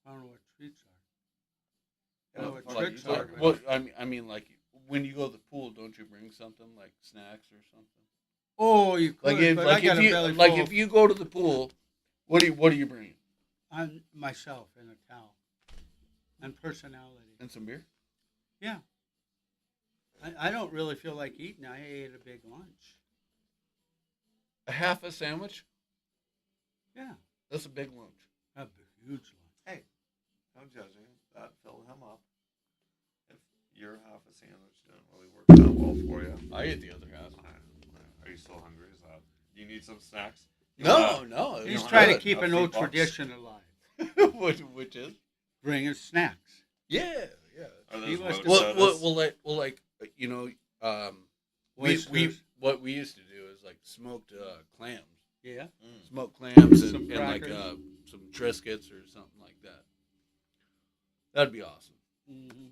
I don't know what treats are. Yeah, Oh, what it's the fuck are you tricks talking are- about? Well, I mean, like when you go to the pool, don't you bring something like snacks or something? Oh, you could, Like if but I got a you belly like full if you go to the pool, what are you bringing? I'm myself in a towel and personality. And some beer. Yeah. I don't really feel like eating. I ate a big lunch. A half a sandwich. Yeah. That's a big lunch. A huge lunch. Hey, no judging. That filled him up. If your half a sandwich didn't really work that well for you. I ate the other half. Are you still hungry? Is that? Do you need some snacks? No. He's know, trying to good. keep A an few old bucks. tradition alive. which is Bringing snacks. yeah. Are He those must road have- sodas? Well, like you know, Oysters. what we used to do is like smoked clams, Yeah. smoked clams, Some and like crackers. some Triscuits or something like that. That'd be awesome. Mm-hmm.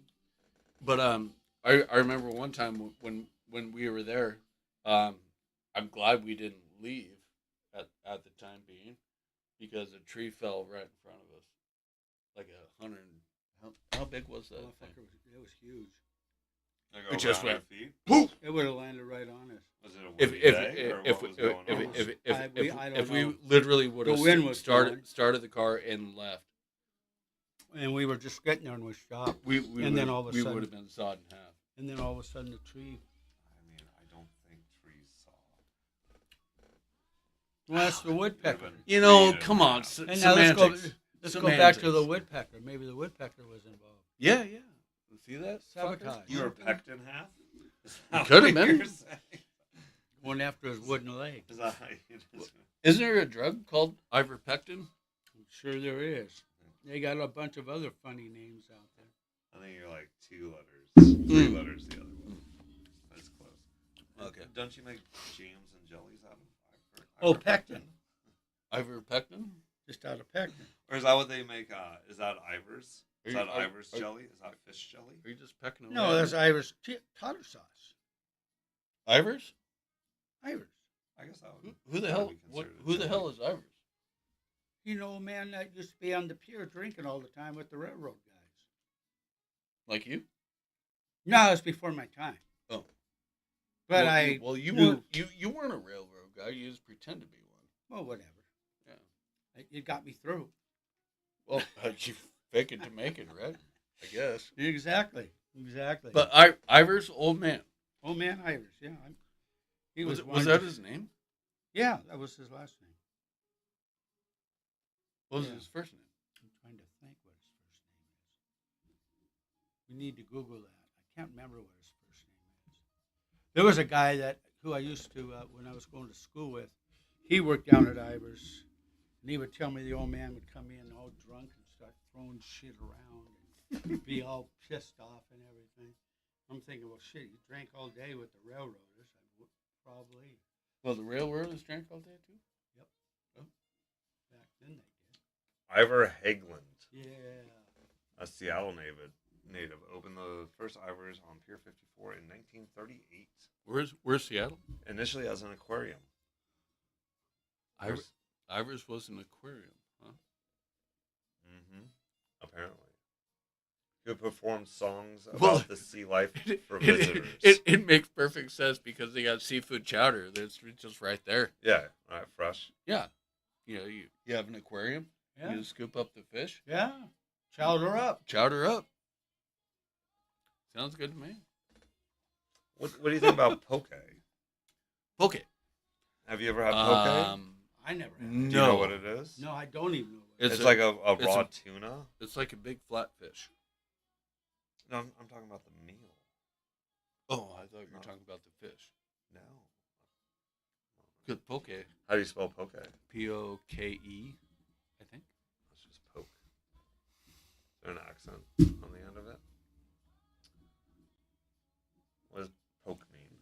But I remember one time when we were there, I'm glad we didn't leave at the time being, because a tree fell right in front of us, like 100. How big was that thing? It was huge. Like It over just 100 went feet? It would have landed right on us. Was it a If windy if day, or if what was going on? if I we don't know. literally would have The wind was blowing. started the car and left, And we were just getting there and we stopped. we And then all of a we sudden- would have been sawed in half. And then all of a sudden the tree. I mean, I don't think trees saw. Well, that's the woodpecker. You know, Trees come and on, half. And now semantics. let's go back to the Semantics. woodpecker. Maybe the woodpecker was involved. Yeah. See that? Sabotage. You were pecked in half? Is that You could have what been. you're saying? Going after his wooden leg. Is that how you just... Isn't there a drug called ivermectin? I'm sure there is. They got a bunch of other funny names out there. I think you're like 2 letters. 3 letters the other way. That's close. Okay. Don't you make jams and jellies out of Oh, ivermectin? pectin. Ivermectin? Just out of pectin. Or is that what they make? Is that Ivar's? Is Are you- that are- Ivar's are- jelly? Is that fish jelly? Are you just pecking away? No, that's Irish tartar sauce. Ivers? Irish. I guess that would. Who the that hell? would be What? considered a Who the jelly. hell is Ivers? You know, man, that used to be on the pier drinking all the time with the railroad guys. Like you? No, it's before my time. Oh. But you knew- you weren't a railroad guy. You just pretend to be one. well, whatever. Yeah. It got me through. Well, you fake it to make it, right? I guess. Exactly. But Ivers, old man. oh man, Irish. Yeah, he Was one- that his name? Yeah, that was his last name. What was Yeah. his first name? I'm trying to think what his first name is. We need to Google that. I can't remember what his first name is. There was a guy who I used to when I was going to school with. He worked down at Ivers, and he would tell me the old man would come in all drunk and start throwing shit around and be all pissed off and everything. I'm thinking, well, shit, he drank all day with the railroaders. I would probably Well, the railroaders drank all day too. back then they did. Ivor Haglund, Yeah. a Seattle native, opened the first Ivors on Pier 54 in 1938. Where's Seattle? Initially as an aquarium. Ivers was an aquarium, huh? Mm-hmm. Apparently. He would perform songs about Well, the sea life for It, visitors. it makes perfect sense because they got seafood chowder. That's just right there. Yeah, right, fresh. Yeah. You know, you have an aquarium. Yeah. You scoop up the fish. Yeah. Chowder up. Chowder up. Sounds good to me. What do you think about poke? Poke. Have you ever had poke? I never had. No. Do you know what it is? No, I don't even know. What It's a- like a it's raw a- tuna. It's like a big flat fish. No, I'm talking about the meal. Oh, I thought you were No. talking about the fish. No. Good poke. How do you spell poke? Poke. I think. It's just poke. Is there an accent on the end of it? What does poke mean?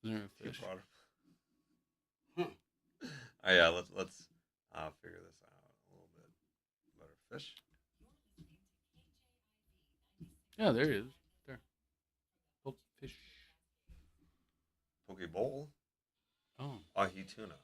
Is there a You fish? brought it- Huh. Oh yeah, let's figure this out a little bit better. Fish. Yeah, there he is. There. Poke fish. Poke bowl. Oh. Ahi tuna.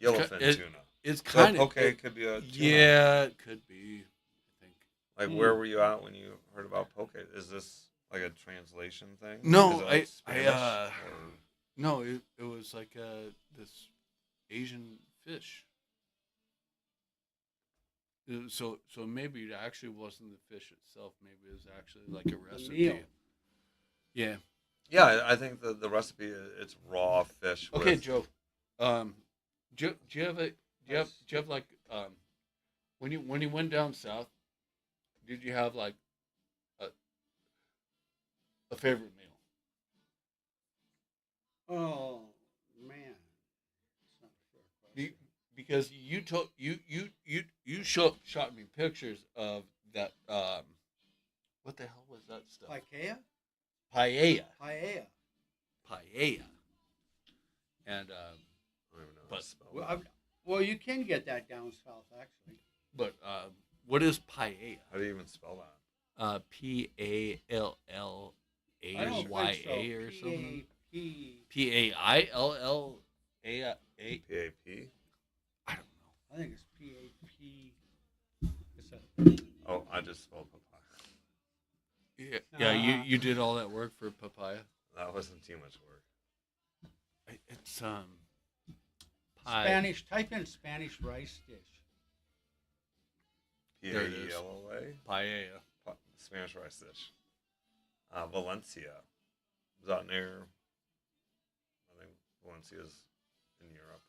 Yellowfin it- tuna. It's So kind poke of. could be a tuna. Yeah, it could be. I think. Like where were you at when you heard about poke? Is this like a translation thing? No, Is it I- like I, Spanish, or- No, it was like this Asian fish. So maybe it actually wasn't the fish itself. Maybe it was actually like a recipe. meal. Yeah. Yeah, I think the recipe it's raw fish. Okay, with, Joe. Do you have like when you went down south? Did you have like a favorite meal? Oh man, that's not a fair question. Because shot me pictures of that. What the hell was that stuff? Paella? Paella. Paella. Paella. And I don't even know how But- to spell Well, that. well, you can get that down south actually. what is paella? How do you even spell that? Pallaya I don't think so. or something. P-A-P. Pallaa. P-A-P? I don't know. I think it's P-A-P. It's a, Oh, I just spelled papaya. Yeah, you did all that work for papaya. That wasn't too much work. It's Spanish. Type in Spanish rice dish. There it is. P-A-E-L-L-A? paella. Spanish rice dish. Valencia. Is that near? I think Valencia's in Europe.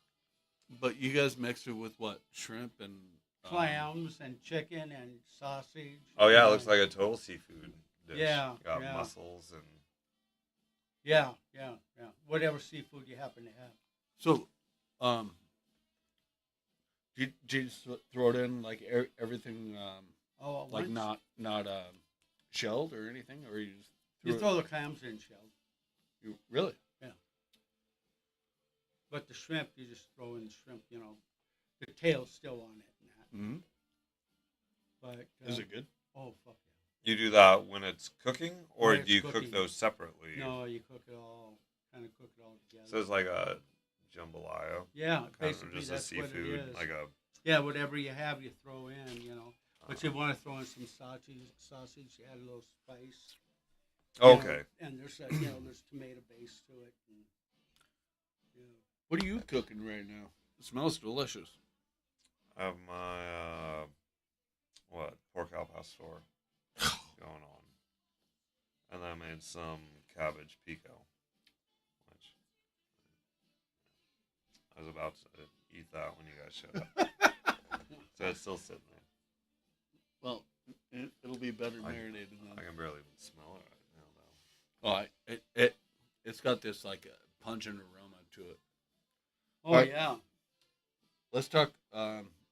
But you guys mixed it with what? Shrimp and Clams and chicken and sausage. Oh yeah, it and- looks like a total seafood dish. Yeah, Got yeah. mussels and Yeah. Whatever seafood you happen to have. So, did you just throw it in like everything, Oh, like once. not shelled or anything, or you just You threw throw the clams in shelled, it, really? but the shrimp you just throw in the shrimp. You know, the tail's still on it and that. Mm-hmm. But Is it good? Oh fuck you do that when it's cooking, or When it's do you cooking. cook those separately? yeah! No, you cook it all. Kind of cook it all together. So it's like a jambalaya, yeah, kind of basically just a that's what it seafood, is. like a. Yeah, whatever you have, you throw in. You know, but you want to throw in some sausage. You add a little spice. you know, Okay. and there's there's tomato base to it. And, What are you cooking right now? It smells delicious. I have my pork al pastor going on, and then I made some cabbage pico, which I was about to eat that when you guys showed up. So it's still sitting there. Well, it'll be better I- marinated I than. can barely even smell it right now, though. Oh, it's got this like a pungent aroma to it. Oh Alright. yeah. Let's talk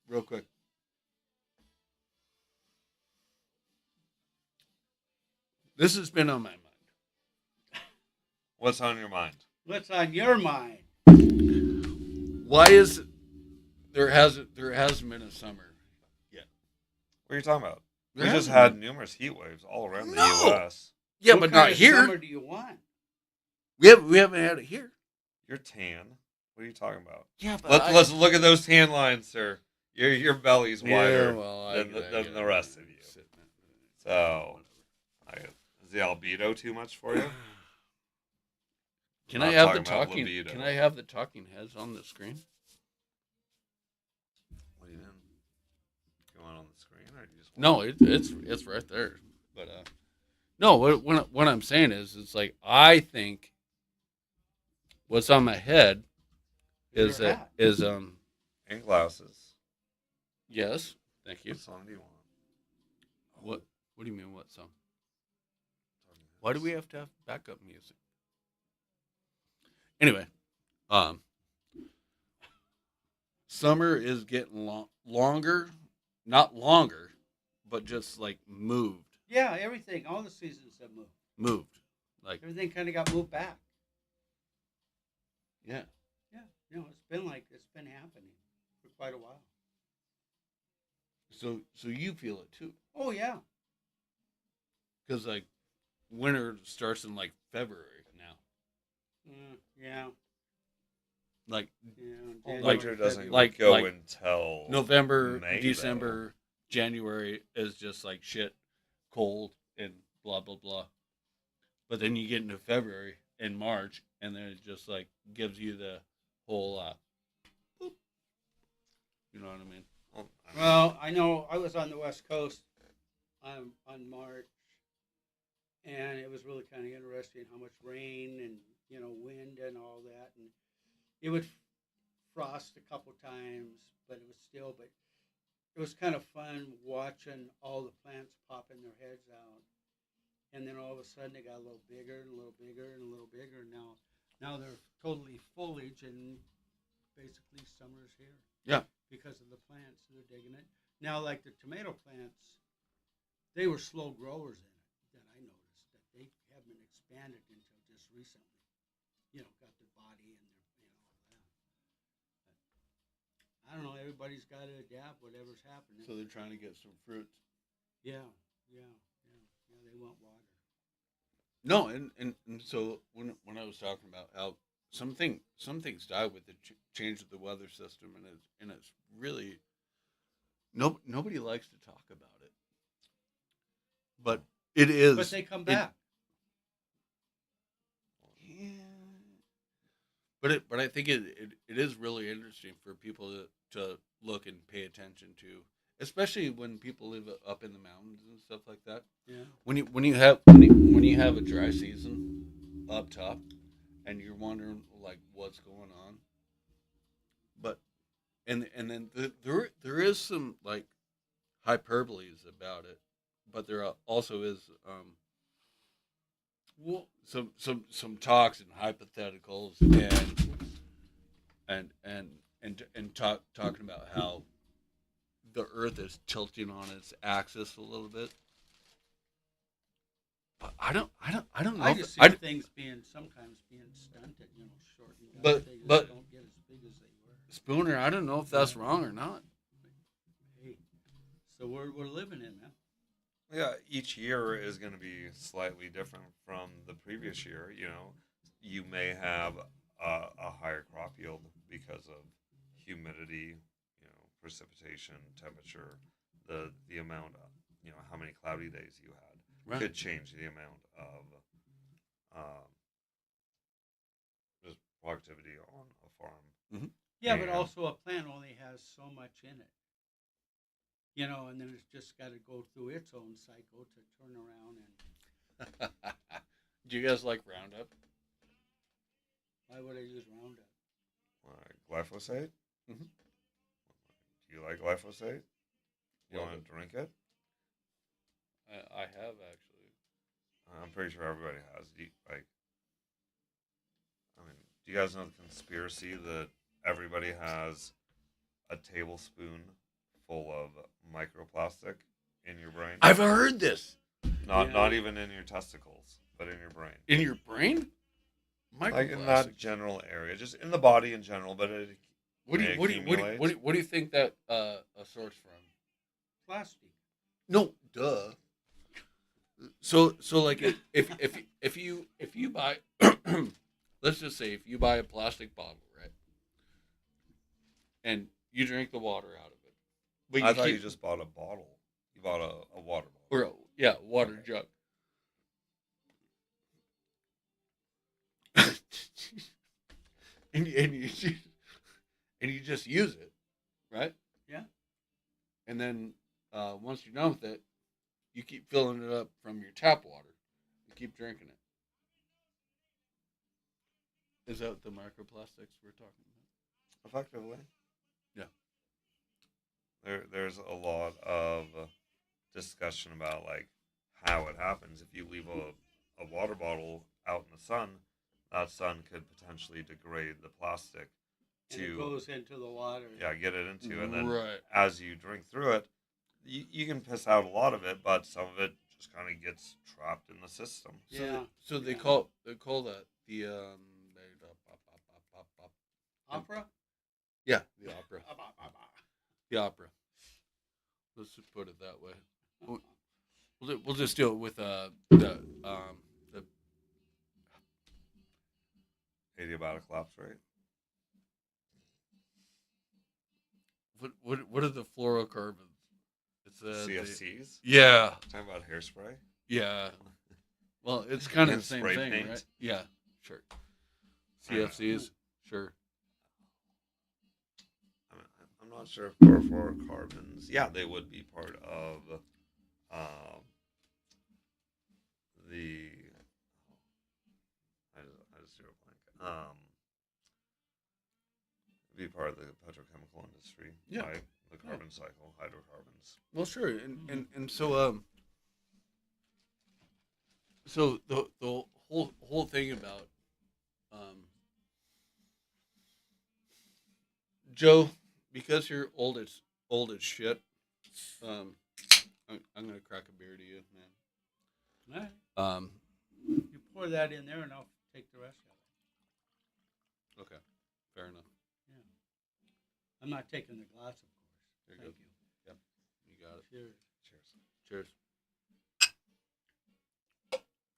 real quick. This has been on my mind. What's on your mind? What's on your mind? Why is there hasn't been a summer yet? What are you talking about? There We just hasn't had been. numerous heat waves all around the No. U.S. Yeah, What but kind not of here. Summer do you want? We haven't had it here. You're tan. What are you talking about? Yeah, but Let's look at those tan lines, sir. Your belly's wider than than the rest of you. So, is the albedo too much for you? Can Not I have the talking about talking? libido. Can I have the talking heads on the screen? What are you doing? Going on the screen, or do you just No, it's right there. But no, what I'm saying is, it's like I think what's on my head is Your that hat. is and glasses? yes, thank you. What song do you want? What do you mean what song? Why do we have to have backup music? Anyway, summer is getting longer, not longer, but just like moved. Yeah, everything. All the seasons have moved. Like Everything kind of got moved back. yeah. Yeah, it's been happening for quite a while. So you feel it too, Oh yeah. because like winter starts in like February now. Yeah. Like Yeah. Like- Winter doesn't like- go like until November, May, December, January is just like shit, cold and blah blah blah. But then you get into February and March, and then it just like gives you the whole, boop. You know what I mean? Well, I know I was on the West Coast on March, and it was really kind of interesting how much rain and wind and all that, and it would frost a couple times, but it was kind of fun watching all the plants popping their heads out, and then all of a sudden they got a little bigger and a little bigger and a little bigger. And now they're totally foliage, and basically summer's here. Yeah. Because of the plants, they're digging it. Now, like the tomato plants, they were slow growers in it. That I noticed that they haven't been expanded until just recently. Got their body and their all that. I don't know. Everybody's got to adapt. Whatever's happening. So they're trying to get some fruits. Yeah. They want water. No, and so when I was talking about how some things die with the change of the weather system, and it's really nobody likes to talk about it, but it is. But they come back. Yeah. But I think it is really interesting for people to look and pay attention to, especially when people live up in the mountains and stuff like that. Yeah. When you have a dry season up top, and you're wondering like what's going on, but and then there is some like hyperboles about it, but there also is some talks and hypotheticals and talking about how the Earth is tilting on its axis a little bit. I don't know. I just see things sometimes being stunted, shortened up. But- They just but- don't get as big as they were. Spooner, I don't know if that's wrong or not. Hey, so we're living in, man. Yeah, each year is going to be slightly different from the previous year. You may have a higher crop yield because of humidity, precipitation, temperature, the amount of, how many cloudy days you had could change the amount of just productivity on a farm. Yeah, but And- also a plant only has so much in it. And then it's just got to go through its own cycle to turn around. And Do you guys like Roundup? why would I use Roundup? Glyphosate? Mhm. Do you like glyphosate? You Love want to drink it? I have actually. I'm pretty sure everybody has. Do you guys know the conspiracy that everybody has a tablespoon full of microplastic in your brain? I've heard this. Not even in your testicles, but in your brain. In your brain? Like in that general area, just in the body in general, but it What do may you accumulate. what do you think that a source from? Plastic. No, duh. So like if you buy let's just say if you buy a plastic bottle, right? And you drink the water out of it. But I thought you just bought a bottle. You bought a water bottle. or water jug. and you just use it, right? Yeah. And then once you're done with it, you keep filling it up from your tap water. You keep drinking it. Is that the microplastics we're talking about? Effectively. Yeah. There's a lot of discussion about like how it happens. If you leave a water bottle out in the sun, that sun could potentially degrade the plastic And it goes into the water. get it into, and then Right. as you drink through it, you can piss out a lot of it, but some of it just kind of gets trapped in the system. Yeah. So they Yeah. call that the Opera? yeah, the opera. The opera. Let's just put it that way. We'll just do it with the Adiabatic lapse rate. what are the fluorocarbons? It's CFCs. yeah. Talking about hairspray. Yeah. Well, it's kind of And the same spray thing, paint. right? Yeah, sure. CFCs, sure. I'm not sure if fluorocarbons. Yeah, they would be part of the. I just drew a blank. Be part of the petrochemical industry. Yeah. Right? The carbon cycle, hydrocarbons. Well, sure, and so So the whole thing about Joe, because you're old as shit. I'm gonna crack a beer to you, man. All right. You pour that in there, and I'll take the rest of it. Okay, fair enough. Yeah. I'm not taking the glass, of course. There you Thank go. you. Yep, you got it. Cheers. Cheers.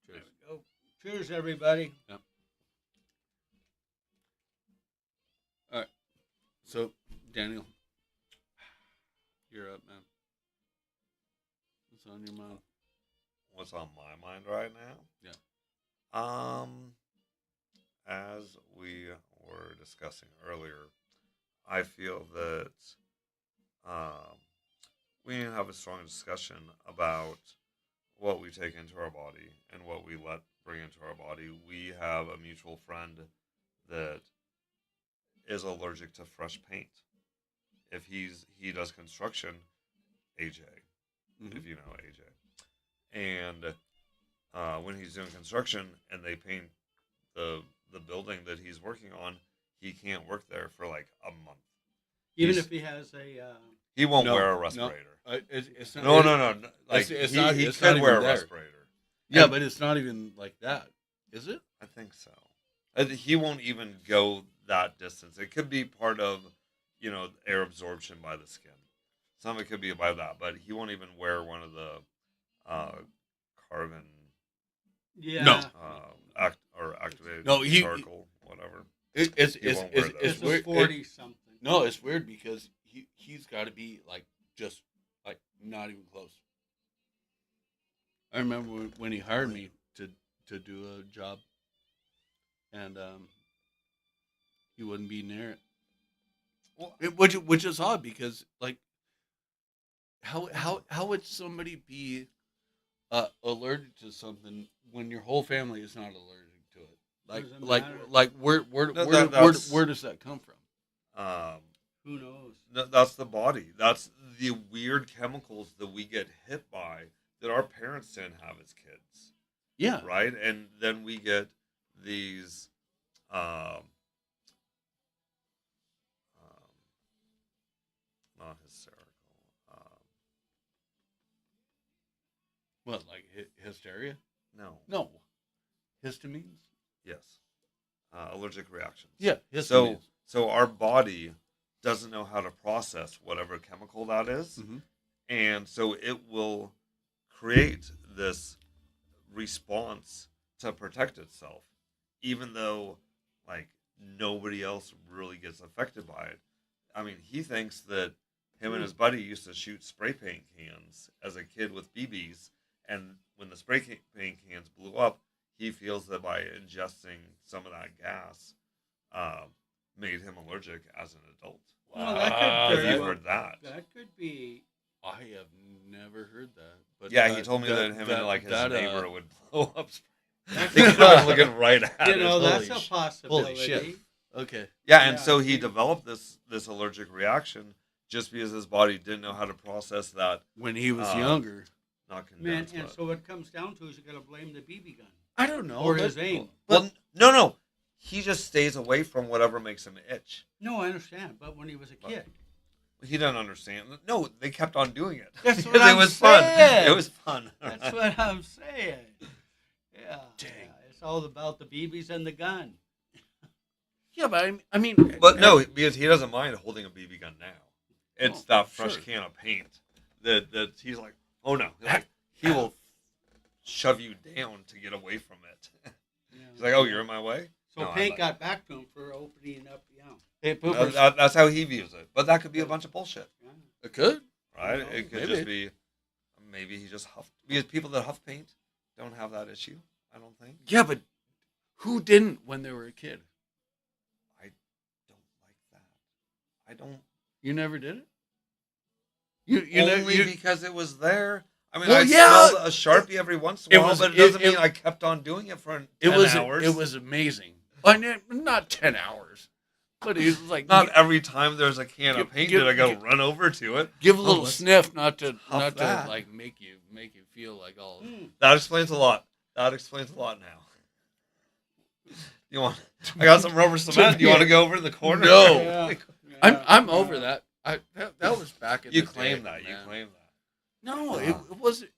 There Cheers. we go. Cheers, everybody. Yep. All right. So, Daniel, you're up, man. What's on your mind? What's on my mind right now? Yeah. As we were discussing earlier, I feel that we need to have a strong discussion about what we take into our body and what we let bring into our body. We have a mutual friend that is allergic to fresh paint. If he does construction, AJ, if you know AJ, and when he's doing construction and they paint the building that he's working on, he can't work there for like a month. Even He's- if he has a, He won't No, wear a no. respirator. It's not, No. Like it's he, not- he it's could not wear a even there. respirator. Yeah, And- but it's not even like that, is it? I think so. He won't even go that distance. It could be part of, air absorption by the skin. Some of it could be by that, but he won't even wear one of the carbon yeah. No. activated No, he- charcoal, whatever. It's He won't wear those. it's It's weird. a 40-something. No, it's weird because he's got to be like just like not even close. I remember when he hired me to do a job, and he wouldn't be near it. Well, Which is odd because like how would somebody be allergic to something when your whole family is not allergic to it? Doesn't matter. Where does that come from? Who knows? That's the body. That's the weird chemicals that we get hit by that our parents didn't have as kids, Yeah, right? And then we get these not hysterical. what, like hysteria? No. No, histamines. Yes. Allergic reactions. Yeah, histamines. So our body doesn't know how to process whatever chemical that is. Mhm. And so it will create this response to protect itself, even though like nobody else really gets affected by it. I mean, he thinks that him and his buddy used to shoot spray paint cans as a kid with BBs, and when the spray paint cans blew up, he feels that by ingesting some of that gas, made him allergic as an adult. Well, that could Have very you well- heard that? That could be. I have never heard that. But Yeah, he told me that him and like his that, neighbor would blow up. That They could- could have been looking right at You it. know, that's Holy a possibility. shit. Okay. Yeah, and Yeah. so he developed this allergic reaction just because his body didn't know how to process that. When he was Uh, younger. Not Man, condensed, and but- so what it comes down to is you got to blame the BB gun I don't know. or but- his aim. well, no, he just stays away from whatever makes him itch. No, I understand, but when he was a kid, He doesn't understand. No, they kept on doing it. That's Because what I'm it was fun. saying. It was fun. that's what I'm saying. Yeah, Dang. yeah, it's all about the BBs and the gun. Yeah, but I mean, But no, because he doesn't mind holding a BB gun now. It's Oh, that fresh sure. can of paint that he's like, oh no, like, he will shove you down to get away from it. Yeah. He's like, oh, you're in my way. So No, I Pink like got back to him for opening up. Yeah, Hey, poopers. That's how he views it. But that could be a bunch of bullshit, yeah. It could. right? No, It could maybe. just be maybe he just huffed. Because people that huff paint don't have that issue. I don't think. Yeah, but who didn't when they were a kid? Don't like that. I don't. You never did it. You Only never. because it was there. I mean, Well, I yeah. smelled a Sharpie every once in It a while, was- but it doesn't it- mean I kept on doing it for 10 hours. It was amazing. I mean, not 10 hours, but it was like Not every time there's a can of Give- paint give- that I gotta give- run over to it. give a little let's sniff, not to huff that. like make you feel like all. Mm. That explains a lot. That explains a lot now. You want? I got some rubber cement. Do you want to go over to the corner? No. Yeah. I'm over that. That was back in You the claim day, that. You man. claim that. No, it wasn't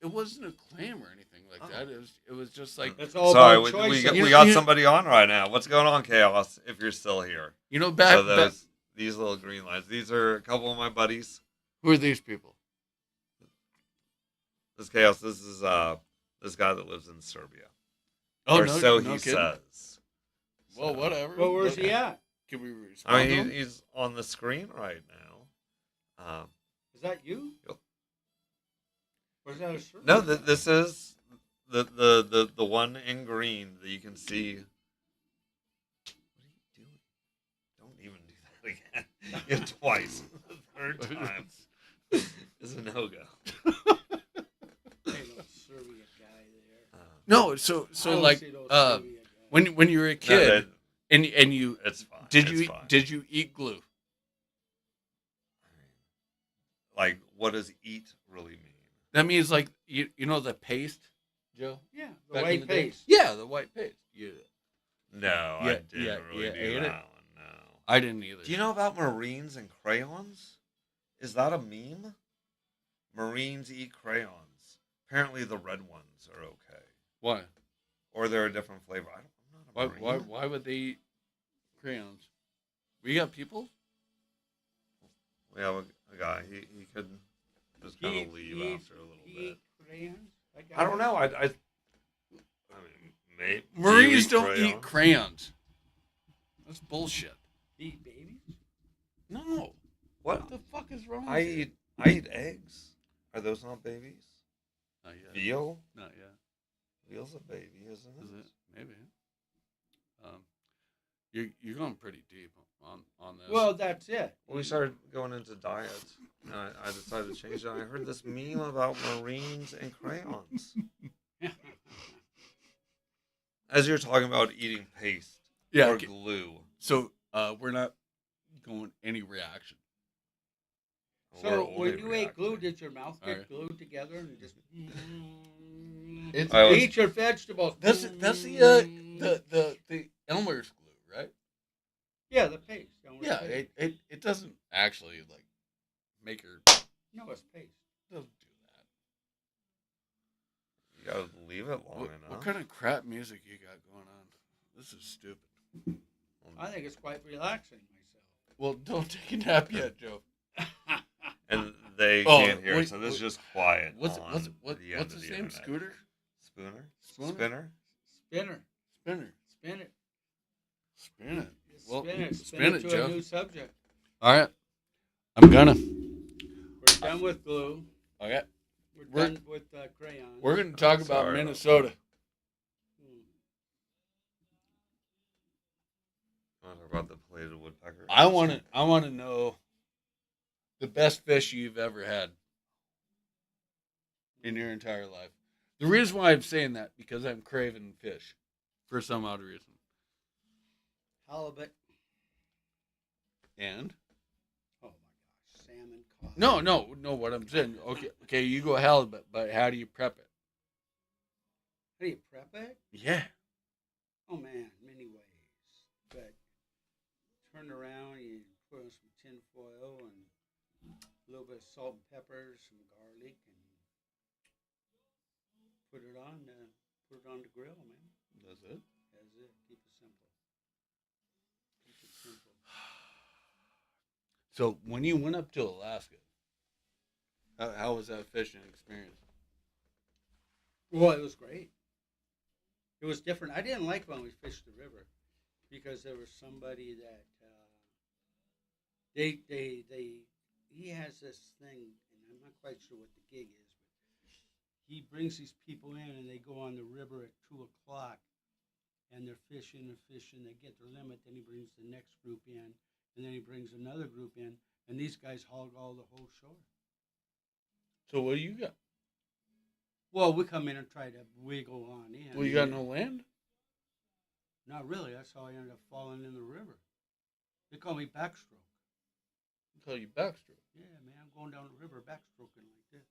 a claim or anything like that. It was just like, It's all Sorry, about we choices. got, You we know- got you know- somebody on right now. What's going on, Chaos? If you're still here, you know, so these little green lines. These are a couple of my buddies. who are these people? This Chaos. This is this guy that lives in Serbia. Oh, or no, so no he kidding. says. Well, So- whatever. Well, where's he at? Can we respond I to mean, him? he's on the screen right now. Is that you? Yep. Or is that a shirt? No, this is the one in green that you can see. What are you doing? Don't even do that again. You have twice. The third time is a no-go. Hey, little Serbia guy there. No, so I don't like see those uh, Serbia guys. when you were a kid and you it's fine. did it's you fine. did you eat glue? Like, what does eat really mean? That means like you know the paste, Joe. Yeah, the Back in white the day? paste. Yeah, the white paste. Yeah, No, I Yeah, didn't yeah, really yeah, do ate that it? one. No. I didn't either. Do you know about Marines and crayons? Is that a meme? Marines eat crayons. Apparently, the red ones are okay, why? or they're a different flavor. I'm Why not a Marine. why would they eat crayons? We got people. We have a guy. He could just kind of leave after a little bit. Crayons? I don't know. I mean, maybe Marines don't eat crayons. That's bullshit. Eat babies? No. What? What the fuck is wrong? I with you? eat eggs. Are those not babies? Not yet. Veal? Not yet. Veal's a baby, isn't it? Is it? Maybe. You're going pretty deep on this. Well, that's it. When we started going into diets, and I decided to change it. I heard this meme about Marines and crayons. As you're talking about eating paste yeah. or Okay. glue. So we're not going any reaction. We're So only when you ate glue, reacting. did your mouth get Alright. glued together and just It's I was- eat your vegetables? that's the Elmer's glue, right? Yeah, the paste. Yeah. It doesn't actually like make her. No, it's paste. Doesn't do that. You gotta leave it long What enough. kind of crap music you got going on? This is stupid. I think it's quite relaxing myself. Well, don't take a nap yet, Joe. And they Oh, can't hear, wait, so this is wait. just quiet. What's on what's the end what's of his the name? internet. Scooter? Spooner? Spooner? Spinner? Spinner. Spinner. Spin it. Spin it. Well, spin it. spin it, to Joe. a new subject. All right. I'm gonna. We're done with glue. Okay. We're done with crayons. We're gonna talk about Sorry. Minnesota. Hmm. I want to talk about the plated woodpecker. I want to know the best fish you've ever had in your entire life. The reason why I'm saying that because I'm craving fish for some odd reason. Halibut. And Oh my gosh, salmon. Cod. no. What I'm saying, okay, you go halibut, but how do you prep it? How do you prep it? Yeah. Oh man, many ways. But turn around, you put on some tin foil and a little bit of salt and pepper, some garlic, and put it on the grill, man. That's it. That's it. Keep it simple. Keep it simple. So when you went up to Alaska, how was that fishing experience? Well, it was great. It was different. I didn't like when we fished the river because there was somebody that he has this thing, and I'm not quite sure what the gig is, but he brings these people in and they go on the river at 2:00 and they're fishing and fishing. They get their limit, then he brings the next group in, and then he brings another group in, and these guys hog all the whole shore. So what do you got? Well, we come in and try to wiggle on in. Well, you got no land? Not really. That's how I ended up falling in the river. They call me backstroke. I'll tell you backstroke. Yeah, man, I'm going down the river backstroking like this.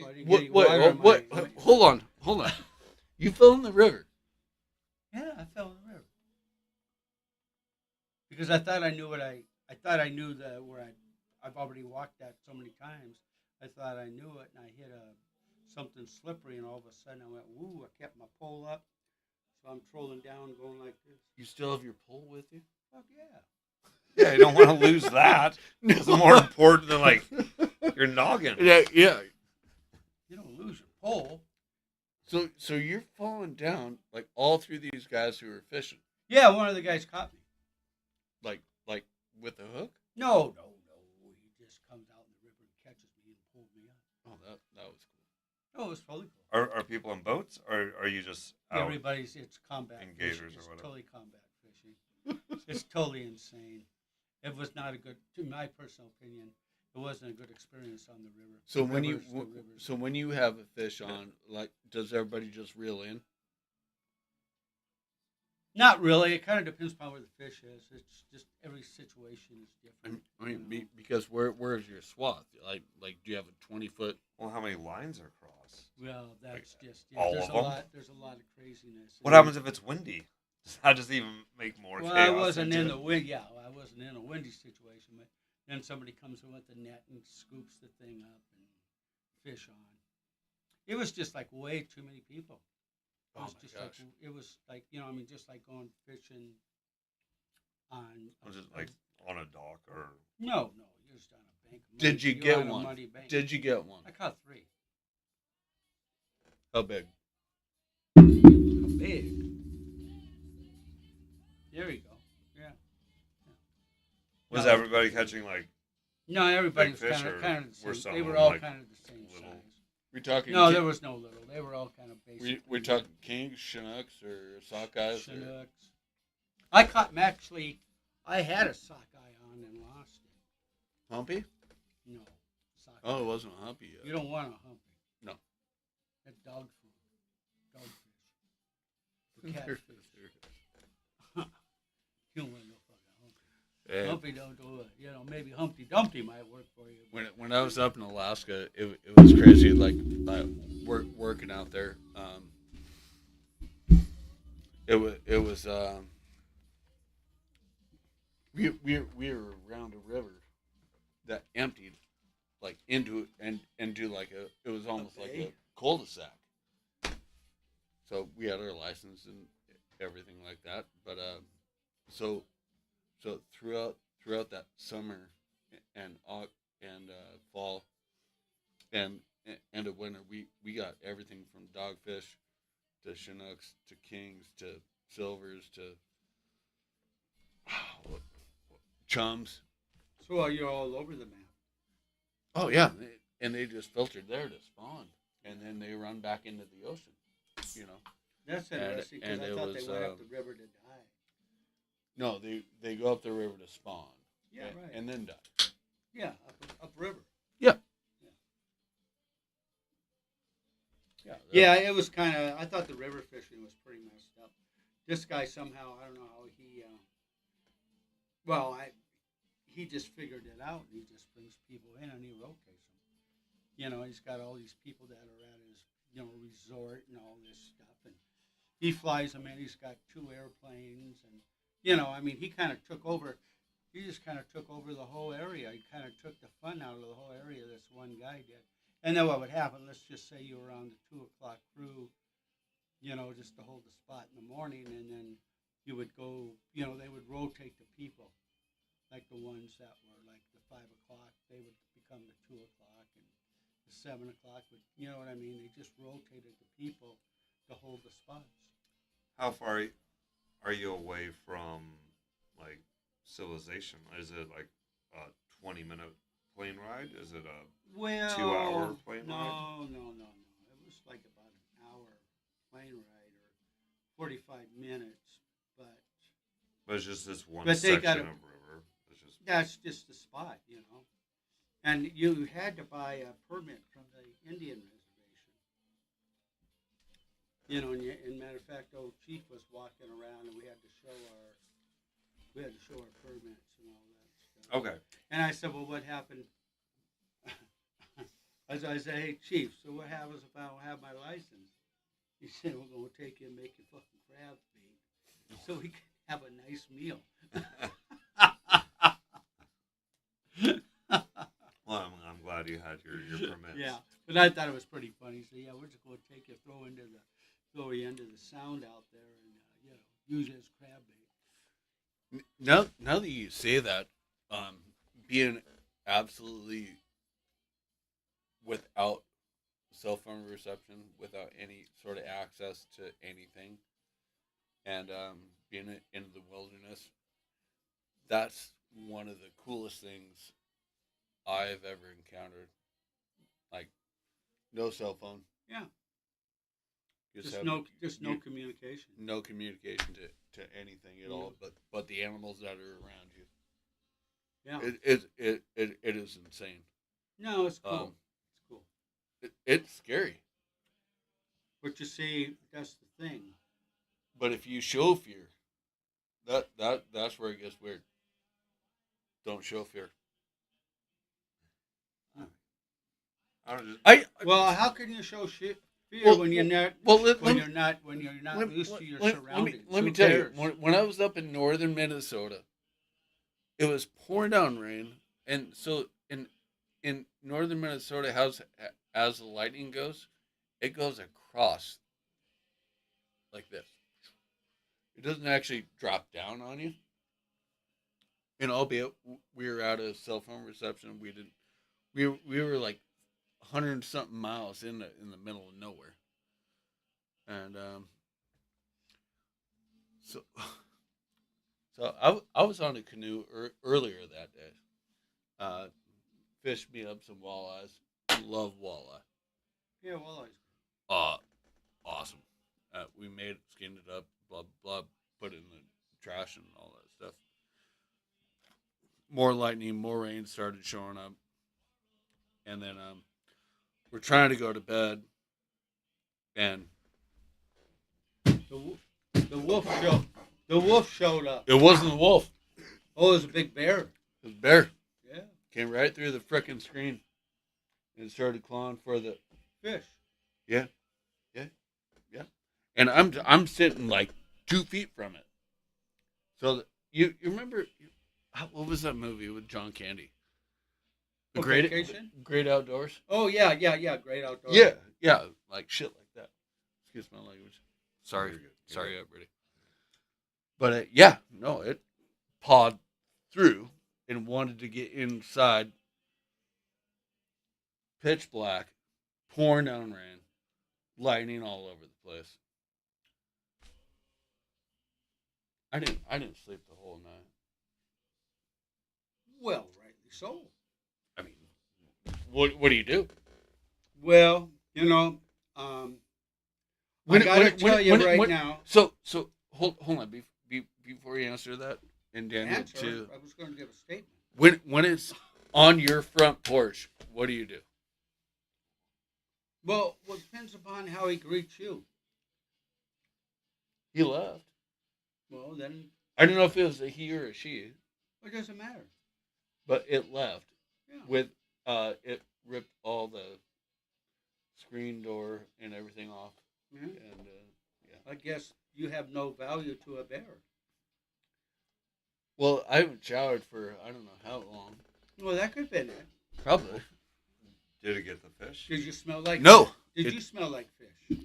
So I didn't get any Wait, water in what? my- Hold on. You fell in the river. Yeah, I fell in the river because I thought I knew I thought I knew I've already walked that so many times. I thought I knew it, and I hit something slippery, and all of a sudden I went, woo! I kept my pole up, so I'm trolling down, going like this. You still have your pole with you? Fuck yeah! Yeah, you don't want to lose that. It's more important than like your noggin. Yeah, yeah. You don't lose your pole. So you're falling down like all through these guys who are fishing, Yeah, one of the guys caught me. like with a hook. No. He just comes out in the river and catches me and pulled me up. Oh, that was cool. Oh, it was totally cool. Are people on boats, or are you just out? It's combat in fishing. gators or It's whatever. totally combat fishing. It's totally insane. It was not a good, to my personal opinion, it wasn't a good experience on the river. So The when rivers. when you have a fish on, like, does everybody just reel in? Not really. It kind of depends upon where the fish is. It's just every situation is different. I mean, you know. because where's your swath? Like, do you have a 20-foot? Well, how many lines are crossed? Well, that's just all there's of a them? lot. There's a lot of craziness. What happens if it's windy? Does that just even make more Well, chaos? I wasn't into in it? the wind. Yeah, I wasn't in a windy situation, but then somebody comes in with the net and scoops the thing up and fish on. It was just like way too many people. It Oh was my just gosh. it was like just like going fishing on. Was it like on a dock or? No, you're just on a bank. Of Did muddy- you you're get on a one? muddy bank. Did you get one? I caught 3. How big? How big? There you go. Yeah. Was No. everybody catching like? No, everybody Big was fish, or kind of the were same. some They of were them, all like, kind of the same little? size. We're talking. No, there was no little. They were all kind of basic. We're talking kings, chinooks, or sockeyes. Or... Chinooks. I caught actually. I had a sockeye on and lost it. Humpy? No, sockeye. Oh, it wasn't a humpy yet. You don't want a humpy. No. That's dog food. Dogfish. For catfish. You don't want no fucking humpy. Yeah. Humpy don't do it. Maybe Humpty Dumpty might work for you. When I was up in Alaska, it was crazy. Like working out there, it was we were around a river that emptied like into like it was almost like a bay? cul-de-sac. So we had our license and everything like that, but so throughout that summer and fall and of winter, we got everything from dogfish to chinooks to kings to silvers to chums. So you're all over the map. Oh yeah, and they just filtered there to spawn, and then they run back into the ocean. That's interesting because and I it thought was, they went up the river to die. No, they go up the river to spawn. Yeah, right. And then die. Yeah, up river. Yeah. Yeah, it was kind of. I thought the river fishing was pretty messed up. This guy somehow, I don't know how he. He just figured it out, and he just brings people in and he rotates them. He's got all these people that are at his, resort and all this stuff, and he flies them in. He's got 2 airplanes, and he kind of took over. He just kind of took over the whole area. He kind of took the fun out of the whole area. This one guy did. And then what would happen? Let's just say you were on the 2:00 crew, just to hold the spot in the morning, and then you would go. They would rotate the people, like the ones that were like the 5:00, they would become the 2:00, and the 7:00 would. You know what I mean? They just rotated the people to hold the spots. How far are you away from like civilization? Is it like a 20-minute plane ride? Is it a 2-hour plane ride? No. It was like about an hour plane ride or 45 minutes, but But it's just this one But they section got of river. It's just that's just the spot, And you had to buy a permit from the Indian reservation. And matter of fact, old chief was walking around, and we had to show our permits and all that stuff. okay. And I said, well, what happened? I said, hey, chief, so what happens if I don't have my license? He said, we're going to take you and make you fucking crab bait so we can have a nice meal. Well, I'm glad you had your permits. Yeah, but I thought it was pretty funny. So yeah, we're just going to take you, throw you into the sound out there, and use it as crab bait. Now that you say that, being absolutely without cell phone reception, without any sort of access to anything, and being in the wilderness, that's one of the coolest things I've ever encountered. Like, no cell phone. Yeah, just have- no you- communication. no communication to anything at all, but the animals that are around you. Yeah, It is insane. no, it's cool. It's cool. It's scary, But you see, that's the thing. but if you show fear, that's where it gets weird. Don't show fear. I don't just, Well, how can you show fear Well, when you're not let when me- you're not used to your surroundings? Let me Who tell you, cares? when I was up in northern Minnesota, it was pouring down rain, and so in northern Minnesota, as the lightning goes, it goes across like this. It doesn't actually drop down on you. And albeit we were out of cell phone reception, we didn't. We were like 100 something miles in the middle of nowhere, and so I was on a canoe earlier that day. Fished me up some walleyes. Love walleye. Yeah, well, Awesome. We made it, skinned it up, blah blah, put it in the trash and all that stuff. More lightning, more rain started showing up, and then we're trying to go to bed, and the wolf showed up. it wasn't a wolf. Oh, it was a big bear. It was a bear. Yeah, Came right through the frickin' screen, and started clawing for the fish. yeah. And I'm sitting like 2 feet from it. So you remember what was that movie with John Candy? The Oh, Vacation? Great Outdoors. Oh yeah, great outdoors. Yeah, like shit like that. Excuse my language. Sorry, You're good. sorry, everybody. But yeah, no, it pawed through and wanted to get inside. Pitch black, pouring down rain, lightning all over the place. I didn't sleep the whole night. Well, rightly so. I mean, what do you do? Well, I gotta tell you right now. So hold on before you answer that, and Daniel Answer. too. I was going to give a statement. When it's on your front porch, what do you do? Well, it depends upon how he greets you. He left. Well, then I don't know if it was a he or a she, it doesn't matter. but it left Yeah. with it ripped all the screen door and everything off, Yeah. and I guess you have no value to a bear. well, I haven't showered for I don't know how long. Well, that could have been it. Probably. did it get the fish? Did you smell like No. fish? Did It- you smell like fish?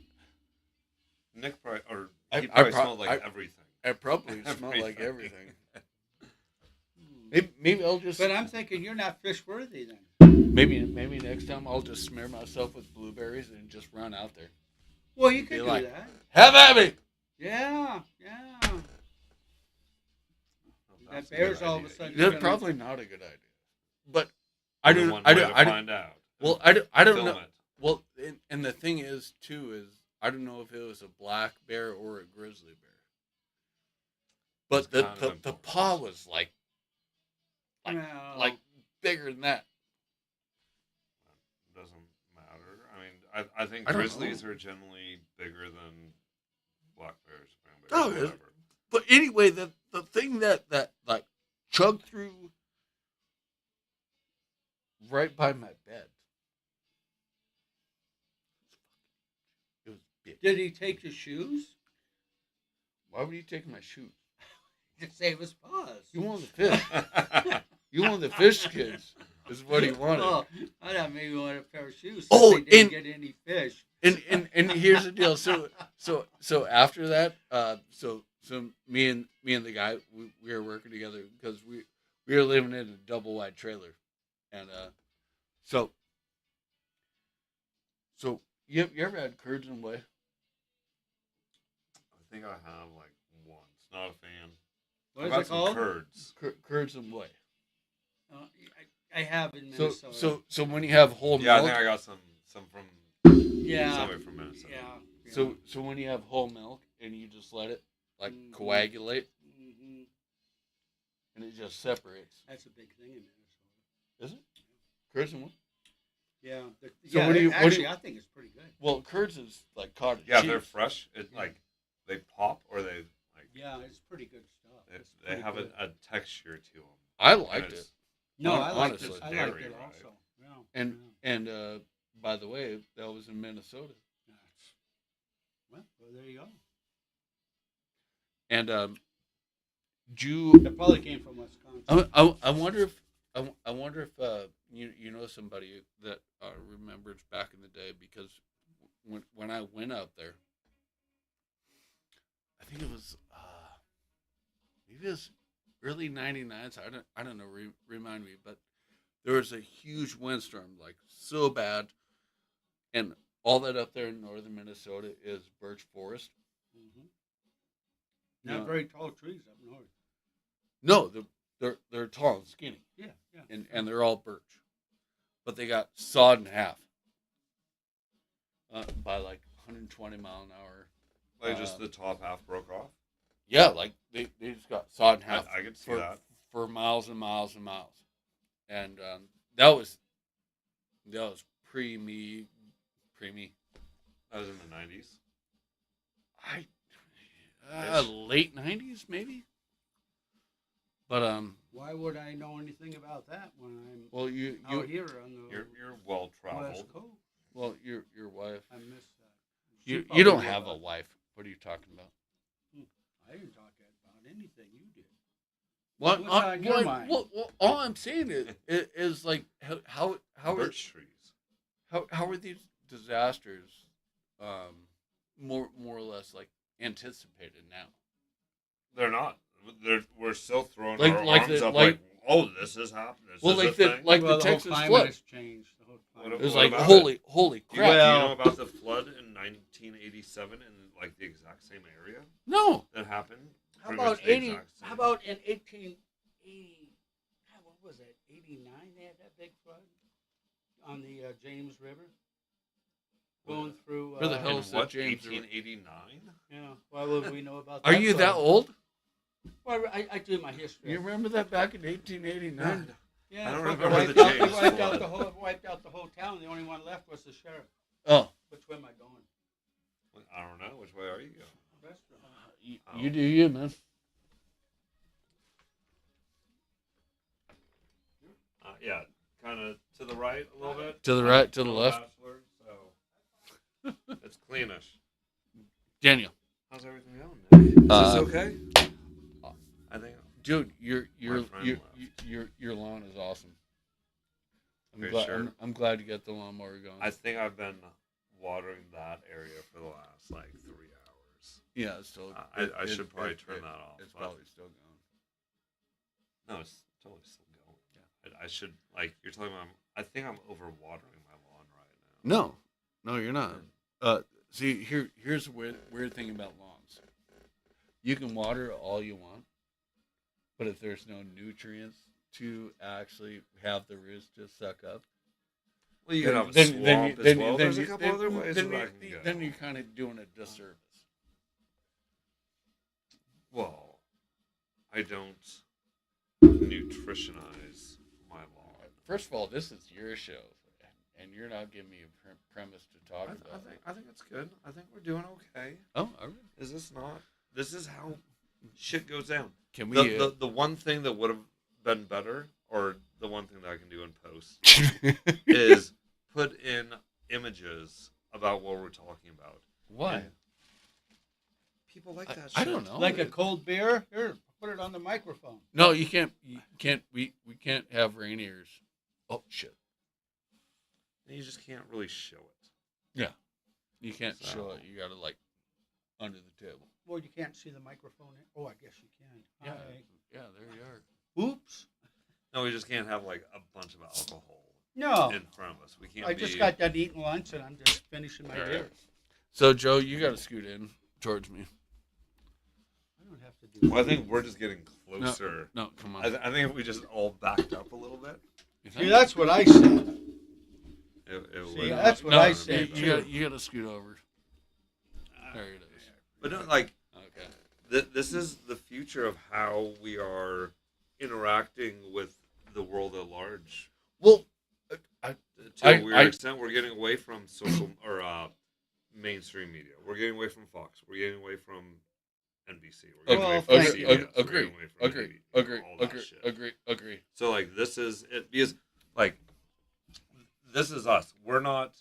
Nick probably, or I- he I probably pro- smelled like I- everything. It probably smelled like Everything. everything. Maybe I'll just. But I'm thinking you're not fish worthy then. Maybe next time I'll just smear myself with blueberries and just run out there. Well, you could Be do like- that. Have at me. Yeah. Well, That that's a bear's good all of a idea. sudden- You- You're That's gonna- probably not a good idea. But I the don't. one I way don't. to I don't. find out. Well, I don't Film know. it. Well, and the thing is too is I don't know if it was a black bear or a grizzly bear. But It's kind of the important. paw was like Well, like bigger than that. Doesn't matter. I mean, I think I don't grizzlies know. are generally bigger than black bears, brown bears, Oh, is it? whatever. But anyway, the thing that like chugged through right by my bed. bitch. Did he take your shoes Why would he take my shoes? to save his paws? You wanted the fish. You wanted the fish kids. Is what he wanted. Oh, I thought maybe he wanted a pair of shoes. Oh, Since they didn't get any fish. And here's the deal. So after that, so me and the guy we were working together because we were living in a double wide trailer, and so you ever had curds and whey? I think I have like once. Not a fan. What I've is had it some called? curds. Curds and whey. I have in So Minnesota. so when you have whole Yeah, I milk, think I got some from yeah, somebody from Minnesota. yeah. so when you have whole milk and you just let it like Mhm. coagulate hmm and it just separates. That's a big thing in Minnesota. Is it? Curds and whey? Yeah. So yeah, what do you- actually, I think it's pretty good. Well, curds is like cottage Yeah, cheese. they're fresh. It Yeah. like they pop or they like Yeah, it's pretty good stuff. It's they pretty have good. a texture to them. I liked it. No, I liked honestly. it. I liked Dairy, it right? also. Yeah. And by the way, that was in Minnesota. yeah. Well, there you go. And do you? It probably came from Wisconsin. I wonder if I wonder if you know somebody that remembers back in the day because when I went out there, I think it was maybe it was early '99s. I don't know. Remind me, but there was a huge windstorm, like so bad, and all that up there in northern Minnesota is birch forest. Mm-hmm. Not Yeah. very tall trees up north. No, they're tall and skinny, Yeah, yeah. and they're all birch, but they got sawed in half by like 120 mile an hour. Like just the top half broke off. Yeah, like they just got sawed in half I could see for, that. for miles and miles and miles, and that was pre me. That was in the 90s. Late 90s maybe. But Why would I know anything about that when I'm well you out here on the You're well traveled. West Coast? well your wife I missed that. She you probably don't did, have a but wife. What are you talking about? I didn't talk about anything you did. What, What's on your mind? well, all I'm saying is like how are Birch trees. how are these disasters more or less like anticipated now? They're not. We're still throwing Like- our like arms the- up like- like, oh, this is happening. This Well, is like a the thing. like Well, the the whole Texas climate flood. has changed. The whole climate. It was What like about holy Do crap. you Well- know about the flood in 1987 in like the exact same area No. that happened? How Pretty about much the 80? exact same. How about in 1880? What was it? 89? They had that big flood on the James River, going through. Where the In hell is that what? James River? 1889. Yeah. Why would we know about? Are that you flood? that old? Well, I do my history. You remember that back in 1889? Yeah, I don't they remember wiped the out- James they flood. wiped out the whole town. The only one left was the sheriff. Oh, Which way am I going? I don't know. Which way are you going? Restaurant. you do you, man. Yeah, kind of to the right a little bit. To the right, to the No left. bachelor, so it's cleanish. Daniel, How's everything going? Nick? Is Uh, this okay? I think. dude, My friend left. your lawn is awesome. Okay, sure. I'm glad you got the lawnmower going. I think I've been watering that area for the last like 3 hours. yeah, it's still. I should probably turn that off. It's but- probably still going. No, it's totally still going. I should like you're talking about. I think I'm overwatering my lawn right now. No, you're not. See, here's the weird thing about lawns. You can water all you want, but if there's no nutrients to actually have the roots to suck up, Well, you can have a swamp as well. There's a you- couple other ways then that I you- can go. then you're kind of doing a disservice. Well, I don't nutritionize my lawn. First of all, this is your show, and you're not giving me a premise to talk about. I think it's good. I think we're doing okay. Oh, all right. Is this not? This is how shit goes down. Can we? The one thing that would have been better, or the one thing that I can do in post, is put in images about what we're talking about. Why? Yeah. People like that. I shit. don't know. Like a cold beer? Here, put it on the microphone. No, you can't. You can't. We can't have Rainier's. Oh shit! You just can't really show it. Yeah, you can't So- show it. You gotta like under the table. Well, you can't see the microphone. Oh, I guess you can. Yeah, Hi. yeah. There you are. Oops. No, we just can't have like a bunch of alcohol No. in front of us. We can't. I just got done eating lunch and I'm just finishing my All right. beer. So Joe, you gotta scoot in towards me. I don't have to do Well, I think we're just getting closer. No, come on. I think if we just all backed up a little bit, You See, think? that's what I said. it See, would. that's what No, I you- said, You, too. gotta scoot over. There it is. But no, like Okay. this is the future of how we are interacting with the world at large. Well, To I- a weird I- extent, we're getting away from social or mainstream media. We're getting away from Fox. We're getting away from NBC. We're getting Well, away from thank CBS. you. We're Agree. getting away from Agree. TV, Agree. all that Agree. shit. Agree. So like this is it because like this is us. We're not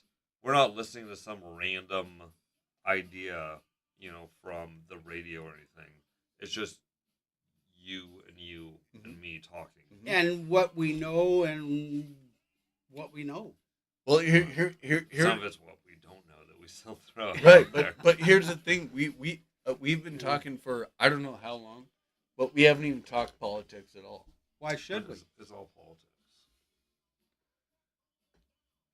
listening to some random idea, from the radio or anything. It's just you and me talking. And what we know and what we know. Well, here. Some of it's what we don't know that we still throw out Right, there. but here's the thing: we've been talking for I don't know how long, but we haven't even talked politics at all. Why should we? It's all politics.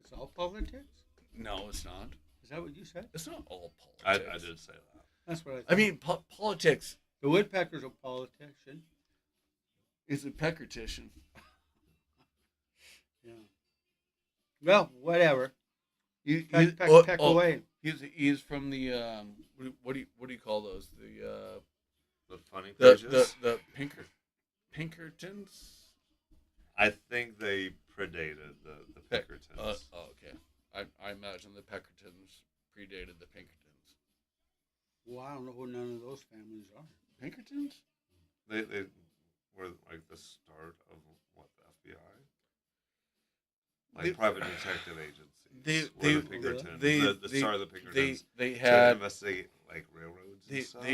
It's all politics? No, it's not. Is that what you said? It's not all I politics. did say that. That's what I thought. I mean, politics the woodpecker's a politician. is a peckertition. Yeah. Well, whatever. He, Peck, peck, oh, peck oh, away. He's from the what do you call those? The funny The pages. the Pinkertons. I think they predated the Pinkertons. Okay. I imagine the Peckertons predated the Pinkertons. Well, I don't know who none of those families are. Pinkertons? They were like the start of what, the FBI, like They- private detective agencies. They- were the Pinkertons. they- the they- start of the Pinkertons They to had investigate like railroads and stuff.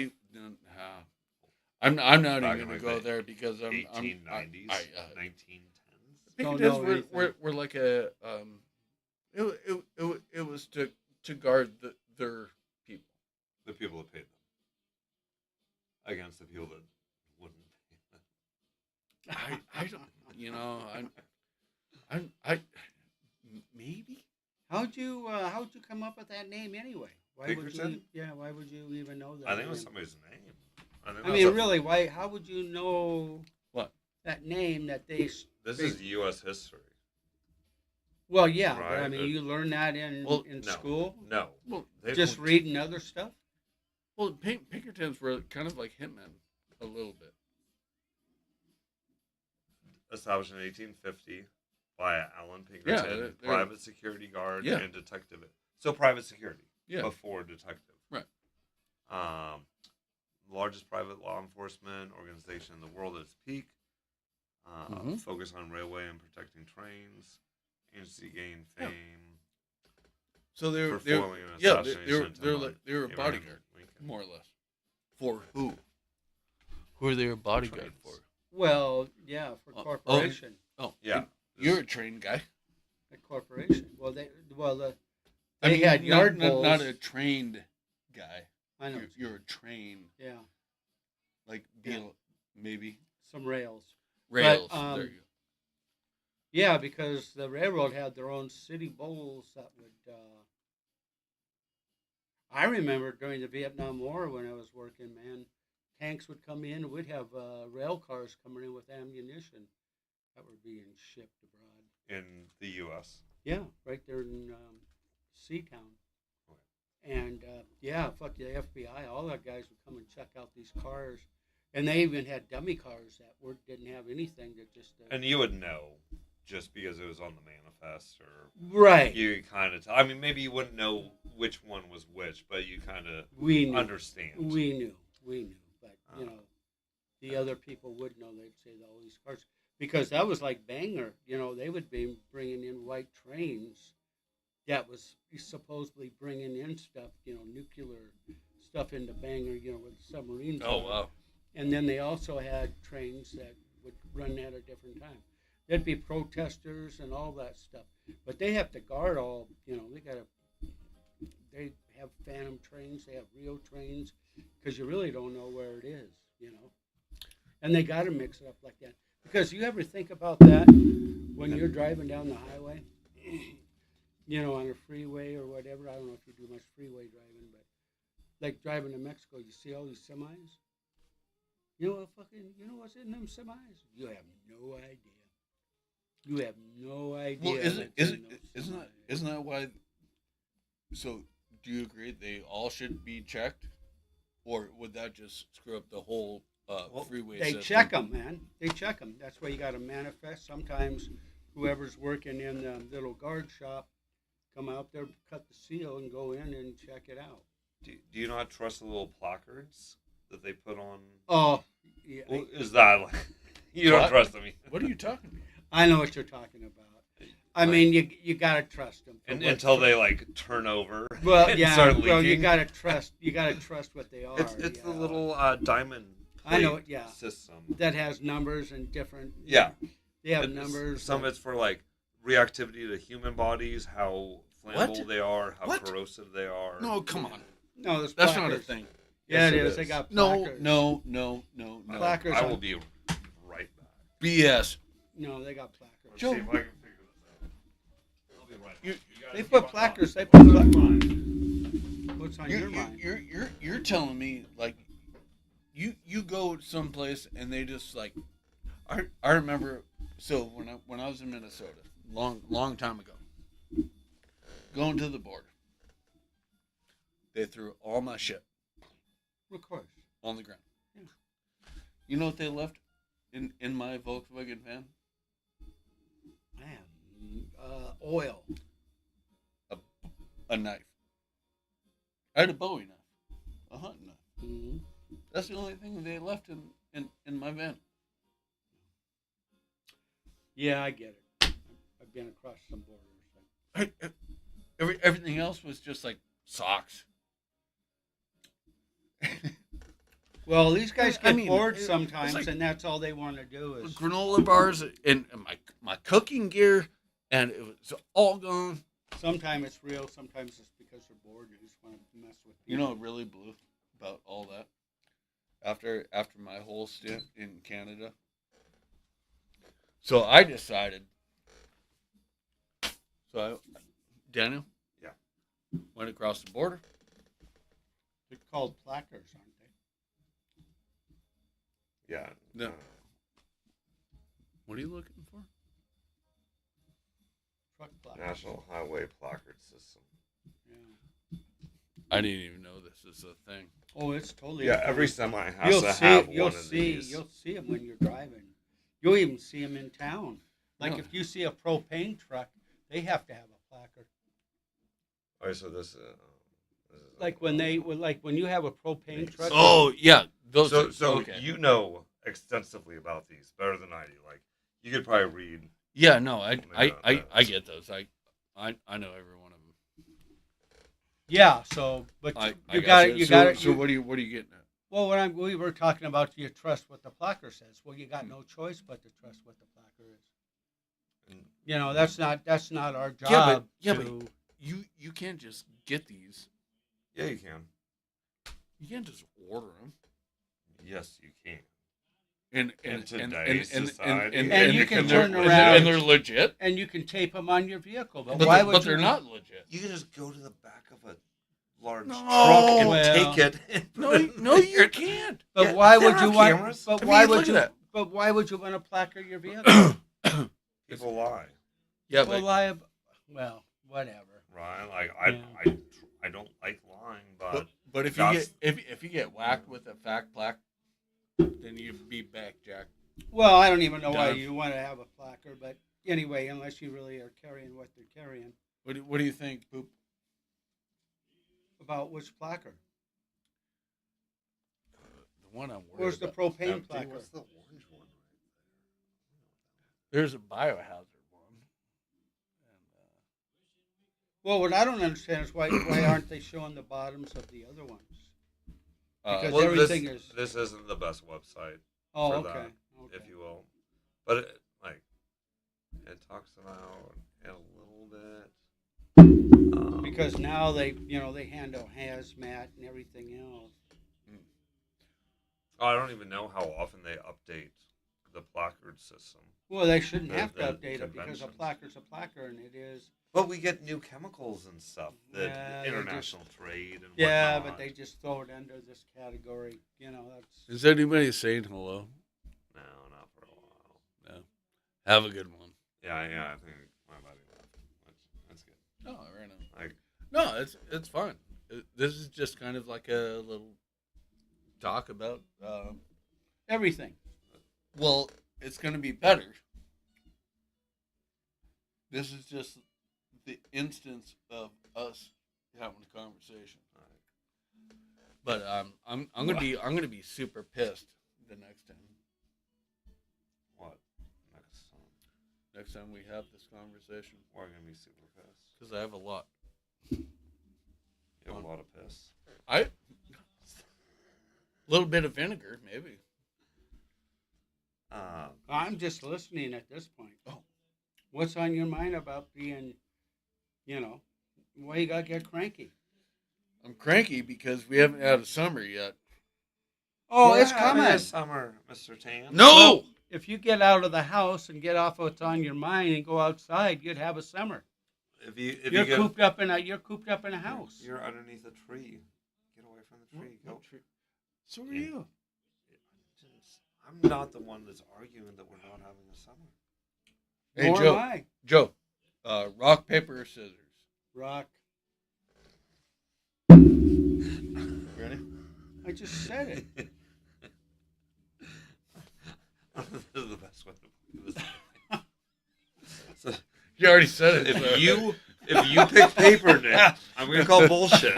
I'm not Back even in, gonna like, go the there because I'm 1890s, 1910s. Don't Pinkertons know anything. were like a it was to guard their people. The people that paid them against the people that wouldn't pay them. I don't I maybe How'd you come up with that name anyway? Why would you? Pinkerton? Yeah, why would you even know that? I think it was name? somebody's name. I mean, really, why? How would you know what? that name that they? This is U.S. history. Well, yeah, but I Right, mean, but- you learn that in Well, in No. school, No. Well, They just went- reading other stuff. well, Pinkertons were kind of like hitmen a little bit. Established in 1850 by Alan Pinkerton, they're- private security guard Yeah. and detective. So private security Yeah. before detective. Right. Largest private law enforcement organization in the world at its peak. Mhm. Focus on railway and protecting trains. Agency gained Yeah. fame So for foiling an yeah, assassination. they were attempt they were a on bodyguard, Abraham Lincoln. more or less. For who? Who are they a bodyguard Trains. for? Well, yeah, for Oh, corporation, Oh, Yeah. you're a trained guy. a corporation. Well, they I mean, had yard not bulls. a trained guy. I know. You're a trained, Yeah, like Yeah. maybe some rails. rails. um, there you go. Yeah, because the railroad had their own city bulls that would. I remember during the Vietnam War when I was working, man, tanks would come in. We'd have rail cars coming in with ammunition that were being shipped abroad. In the U.S. Yeah, right there in Seatown. Okay. And yeah, fuck the FBI. All the guys would come and check out these cars, and they even had dummy cars that didn't have anything that just. And you would know just because it was on the manifest, or Right. you kind of. I mean, maybe you wouldn't know which one was which, but you kind of We knew. understand. We knew, but Uh. the other people would know. They'd say all these cars because that was like Bangor. They would be bringing in white trains that was supposedly bringing in stuff, nuclear stuff into Bangor, with submarines. Oh on it. wow. And then they also had trains that would run at a different time. There'd be protesters and all that stuff, but they have to guard all. They have phantom trains, they have real trains, because you really don't know where it is, And they got to mix it up like that, because you ever think about that when you're driving down the highway, on a freeway or whatever. I don't know if you do much freeway driving, but like driving to Mexico, you see all these semis. You know what's in them semis? You have no idea. You have no idea. Well, what's in those semis. isn't that why? So, do you agree they all should be checked, or would that just screw up the whole freeway They system? check them, man. They check them. That's why you got to manifest. Sometimes whoever's working in the little guard shop come out there, cut the seal, and go in and check it out. Do you not trust the little placards that they put on? Oh, yeah. Well, is that like you don't What? trust them? What are you talking about? I know what you're talking about. I mean, you got to trust them. Until they like turn over. Well, and yeah. start Well, you leaking. got to trust. You got to trust what they are. It's the yeah. little diamond. I know plate it, yeah. System. That has numbers and different. Yeah. They have It's- numbers. Some of it's for like reactivity to human bodies, how flammable What? they are, how What? corrosive they are. No, come on. No, there's That's placards. not a thing. Yeah, Yes, it it is. They is. got No, placards. no. Placards I on- will be right back. BS. No, they got placards. Let's Joe- see if I can figure this out. I'll be right back. You- guys They keep put on placards. They talking. put That's placards. fine. What's on your mind? You're telling me like you go someplace and they just like I remember so when I was in Minnesota long time ago going to the border, they threw all my shit Of course. on the ground. Yeah. You know what they left in my Volkswagen van? Man, oil. A knife. I had a Bowie knife, a hunting knife. Mm-hmm. That's the only thing they left in my van. Yeah, I get it. I've been across some borders. Everything else was just like socks. Well, these guys I get mean, bored it's sometimes, like- and that's all they want to do is. Granola bars and my cooking gear, and it was all gone. Sometimes it's real. Sometimes it's because they're bored. They just want to mess with. You know what really blew about all that? After my whole stint in Canada. So I decided. Daniel? Yeah. Went across the border. They're called placards, aren't they? Yeah. No. What are you looking for? Truck placards. National Highway Placard System. Yeah. I didn't even know this is a thing. Oh, it's totally. Yeah, a every thing. semi has to have one of these. You'll see them when you're driving. You'll even see them in town. Like No. if you see a propane truck, they have to have a placard. Oh, so this is Like when you have a propane truck. Oh yeah, those. so okay. you know extensively about these better than I do. Like you could probably read. Yeah, no, I Yeah, get those. I know every one of them. Yeah. So, but I you got it. You got it. So what are you getting at? Well, we were talking about you trust what the placard says. Well, you got no choice but to trust what the placard is. And You know, that's not our job. Yeah, but to, you can't just get these. yeah, you can. You can't just order them. Yes, you can. In today's society. And you can they're- turn around- and they're legit. and you can tape them on your vehicle. But, But, why they're, would but you? they're not legit. You can just go to the back of a large No. truck and Well. take it. And No, put it no, in you your- can't. But Yeah, why they would you have want? cameras. But I why mean, would look you? at that. But why would you want to placard your vehicle? People lie, Yeah, well, but well, whatever. right? Like Yeah. I don't like lying, but but if you That's- get if you get whacked with a fact plaque, then you'd be back, Jack. Well, I don't even know why Done. you want to have a placard, but anyway, unless you really are carrying what they're carrying. What do you think, Poop? About which placard? The one I'm worried Where's the about. propane Empty. placard? what's the orange one? There's a biohazard one. And, Well, what I don't understand is why aren't they showing the bottoms of the other ones? Because Well, everything is. this isn't the best website, Oh, for okay. that, Okay. if you will. But it talks about it a little bit. Because now they handle hazmat and everything else. I don't even know how often they update the placard system. Well, they shouldn't The- have to the update it because a conventions. placard's a placard, and it is. But we get new chemicals and stuff. The Yeah, they international trade and Yeah, whatnot. but they just throw it under this category. That's. Is anybody saying hello? No, not for a while. No. Have a good one. Yeah, I think my buddy left. That's good. No, right on. Like, No, it's fun. This is just kind of like a little talk about. Everything. Well, it's going to be better. This is just the instance of us having a conversation. But I'm gonna be super pissed the next time. what? Next time we have this conversation, We're gonna be super pissed. because I have a lot. You have a lot of piss. A little bit of vinegar, maybe. I'm just listening at this point. Oh. What's on your mind about being, why you gotta get cranky? I'm cranky because we haven't had a summer yet. Oh, We're it's having coming. a summer, Mr. Tan. No. If you get out of the house and get off what's on your mind and go outside, you'd have a summer. If you You're get, cooped up in a house. You're underneath a tree. Get away from the tree. Go. So are Yeah. you. I'm not the one that's arguing that we're not having a summer. Hey, Nor Joe. am I. Joe, rock, paper, or scissors. Rock. Ready? I just said it. This is the best way to put this. So You already said it. if you pick paper, Nick, I'm gonna call bullshit.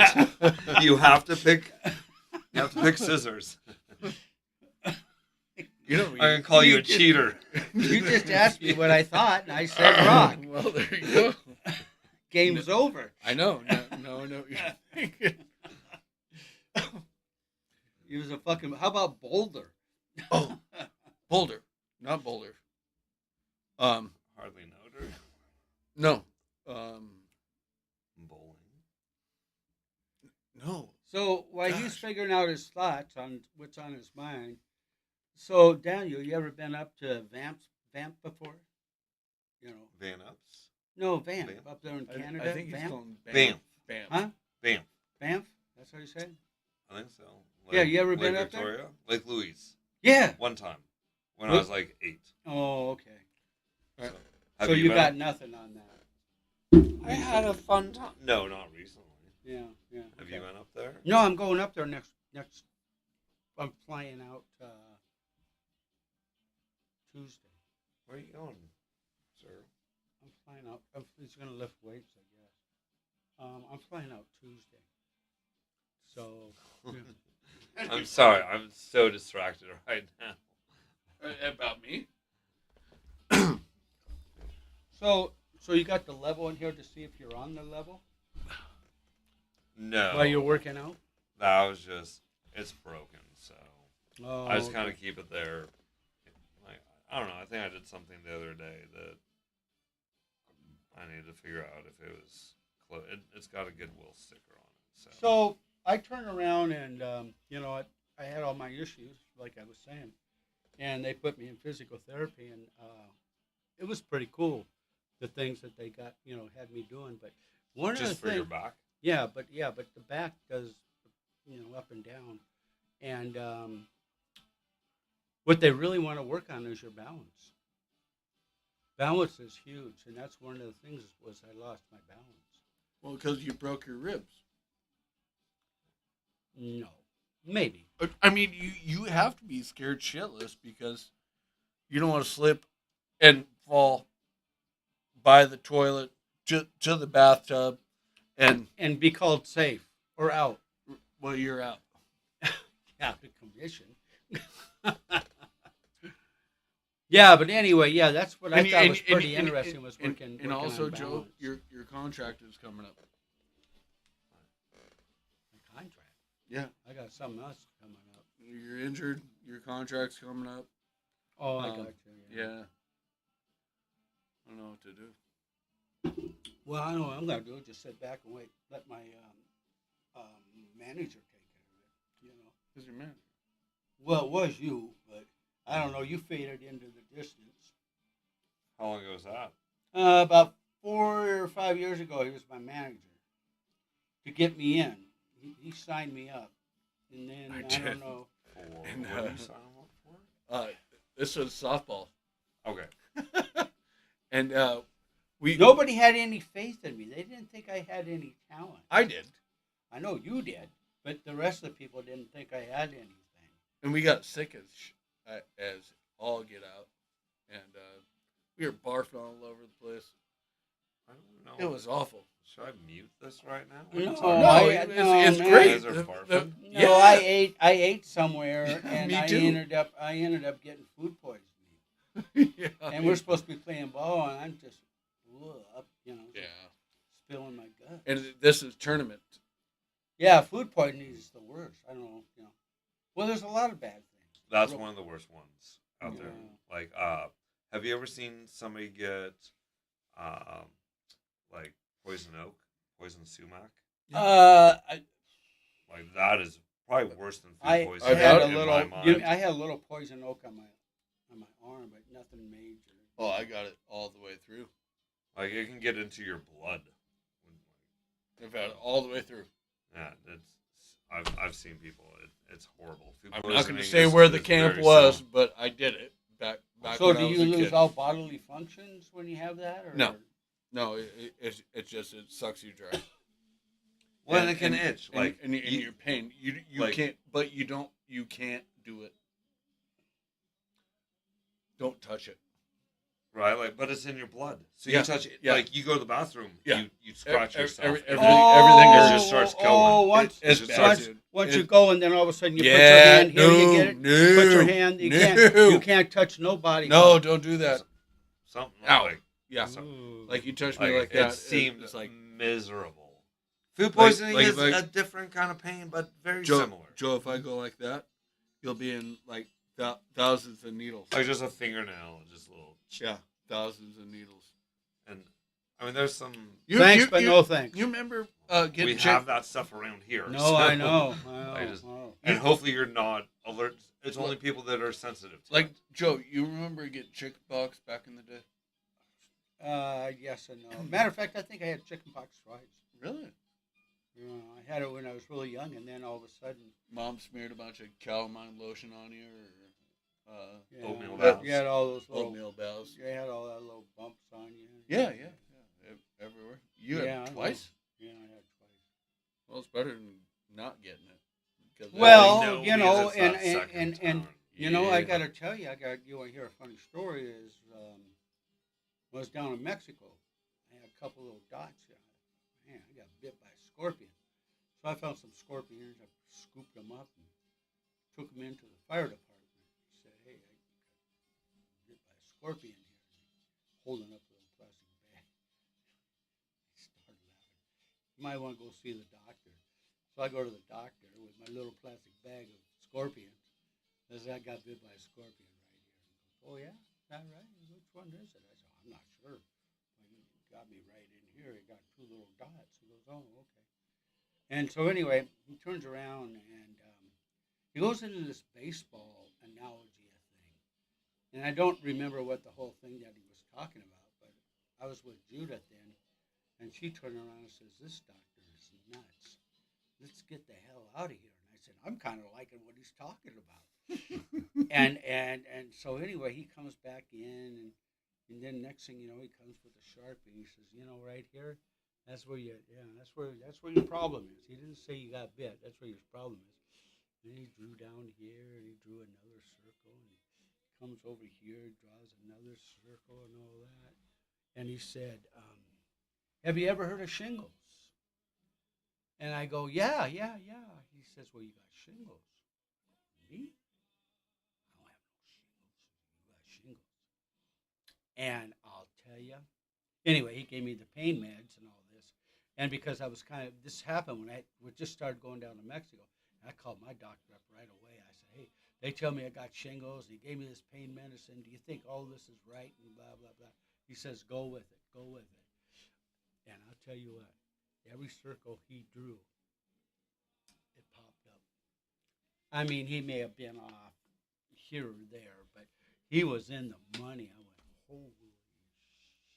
You have to pick scissors. I'm gonna call you a cheater. You just asked me what I thought, and I said rock. Well, there you go. Game's over. I know. No, I know what you're thinking. It was a fucking. How about Boulder? Oh, Boulder, not Boulder. Hardly know her. No. Bowling. No. So while he's Gosh. figuring out his thoughts on what's on his mind, so Daniel, you ever been up to Vamp before? Van Ups. No, Vamp Banff? up there in Canada. I think he's Vamp? calling Banff. Banff. Huh? Bam. Banff? That's how you say it? I think so. Yeah, you ever been Lake up there? Victoria? Lake Louise. Yeah. One time. When What? I was like 8. Oh, okay. So, So you been got up? nothing on that. I had a fun time. No, not recently. Yeah. Have okay. you been up there? No, I'm going up there next. I'm flying out Tuesday. Where are you going, sir? I'm flying out. He's going to lift weights, I guess. I'm flying out Tuesday. So. Yeah. I'm sorry. I'm so distracted right now. About me? So you got the level in here to see if you're on the level No. while you're working out. That was just, it's broken. So Oh, I just kind of keep it there. Like, I don't know. I think I did something the other day that I needed to figure out if it was close. It's got a Goodwill sticker on it. So I turned around and I had all my issues, like I was saying, and they put me in physical therapy, and it was pretty cool, the things that they got had me doing. But one of Just the for your things, back. but the back does up and down, and what they really want to work on is your balance. Balance is huge, and that's one of the things was I lost my balance. Well, because you broke your ribs. No, maybe. I mean, you have to be scared shitless because you don't want to slip and fall by the toilet to the bathtub, and Be called safe or out. well, you're out. Out of commission. Yeah, but anyway, yeah, that's what I And- thought and- was pretty and- interesting. Was working, and working also, on Joe, balance. your contract is coming up. My contract. Yeah, I got something else coming up. you're injured. Your contract's coming up. Oh, I got you. Yeah. I don't know what to do. Well, I know what I'm gonna do. Just sit back and wait. Let my manager take care of it. You know. Who's your man? Well, it was you, but I don't know. You faded into the distance. How long ago was that? About 4 or 5 years ago, he was my manager to get me in. He signed me up, and then I I did. don't know. For And, what did you sign him up for? This was softball, Okay. and we. Nobody had any faith in me. They didn't think I had any talent. I did, I know you did, but the rest of the people didn't think I had anything. and we got sick as all get out, and we were barfing all over the place. I don't know. It was awful. Should I mute this right now? What are you No, talking No, about? it's man. great. You guys are barfing? No, Yeah. I ate somewhere, and Me I too. ended up getting food poisoning. Yeah. And we're supposed to be playing ball, and I'm just up, Yeah. spilling my gut. And this is tournament. Yeah, food poisoning is the worst. I don't know, Well, there's a lot of bad things. That's one of the worst ones out there. Yeah. Like, have you ever seen somebody get, like poison oak, poison sumac? Like that is probably worse than food I poisoning had a in little. my mind. I had a little poison oak on my arm, but nothing major. Oh, I got it all the way through. Like it can get into your blood. I've had it all the way through. Yeah, I've seen people. It's horrible. Food I'm not going poisoning to say is- where the is camp very was, similar. but I did it back. So when do I was you a lose kid. all bodily functions when you have that? Or? No. No, it's just it sucks you dry. Well, And- it can and- itch. And, Like and, you- your pain, you like- can't, but you can't do it. Don't touch it. right? Like, but it's in your blood, so Yeah, you touch it. yeah. Like you go to the bathroom, Yeah. you scratch yourself. everything- Oh, everything is- just starts going. Oh, once, It's just bad, starts- dude. once It- you go, and then all of a sudden you put your Yeah, hand here, you get it. no, Put your hand. You no. can't touch nobody. No, don't do that. Something Ow. like Yeah, Ooh. like you touch like me like it that. seemed it's like miserable. Food poisoning like- is like- a different kind of pain, but very Joe. similar. Joe, if I go like that, you'll be in like thousands of needles. Like just a fingernail, just a little. Yeah, thousands of needles. And I mean, there's some. Thanks, but no thanks. You remember We getting have checked? that stuff around here. No, so- I know. I just- Oh. And hopefully you're not alert. It's only people that are sensitive to Like it. Joe, you remember getting chicken pox back in the day? Yes and no. Matter of fact, I think I had chickenpox twice. Really? I had it when I was really young, and then all of a sudden, Mom smeared a bunch of calamine lotion on you, or Oatmeal you baths. had all those little. oatmeal bells. You had all that little bumps on you. Yeah. Everywhere. You Yeah, I had know. twice? Yeah, I had twice. Well, it's better than not getting it. Because Well, No, you know, because it's and- that and- second and- time. You know, I Yeah. got to tell you, you want to hear a funny story? Is when I was down in Mexico, I had a couple little dots. Man, I got bit by a scorpion. So I found some scorpions. I scooped them up and took them into the fire department. I said, "Hey, I got bit by a scorpion here." Holding up a little plastic bag. He started laughing. You might want to go see the doctor. So I go to the doctor with my little plastic bag of scorpions. I said, "I got bit by a scorpion right here." He goes, "Oh yeah, is that right? Which one is it?" I said, "I'm not sure. Well, you got me right in here. It got two little dots." He goes, "Oh, okay." And so anyway, he turns around and he goes into this baseball analogy thing. And I don't remember what the whole thing that he was talking about, but I was with Judith then, and she turned around and says, "This doctor is nuts. Let's get the hell out of here." And I said, "I'm kind of liking what he's talking about." and so anyway, he comes back in, and then next thing you know, he comes with a Sharpie. He says, "Right here, that's where your problem is." He didn't say you got bit. That's where your problem is. And he drew down here, and he drew another circle, and he comes over here, draws another circle, and all that. And he said, "Have you ever heard of shingles?" And I go, yeah. He says, "Well, you got shingles." "Me? I don't have no shingles." "You got shingles." And I'll tell you. Anyway, he gave me the pain meds and all this. And because I was this happened when I just started going down to Mexico. I called my doctor up right away. I said, hey, they tell me I got shingles. And he gave me this pain medicine. Do you think all this is right? And blah, blah, blah. He says, go with it. Go with it. And I'll tell you what, every circle he drew, it popped up. I mean, he may have been off here or there, but he was in the money. I went, holy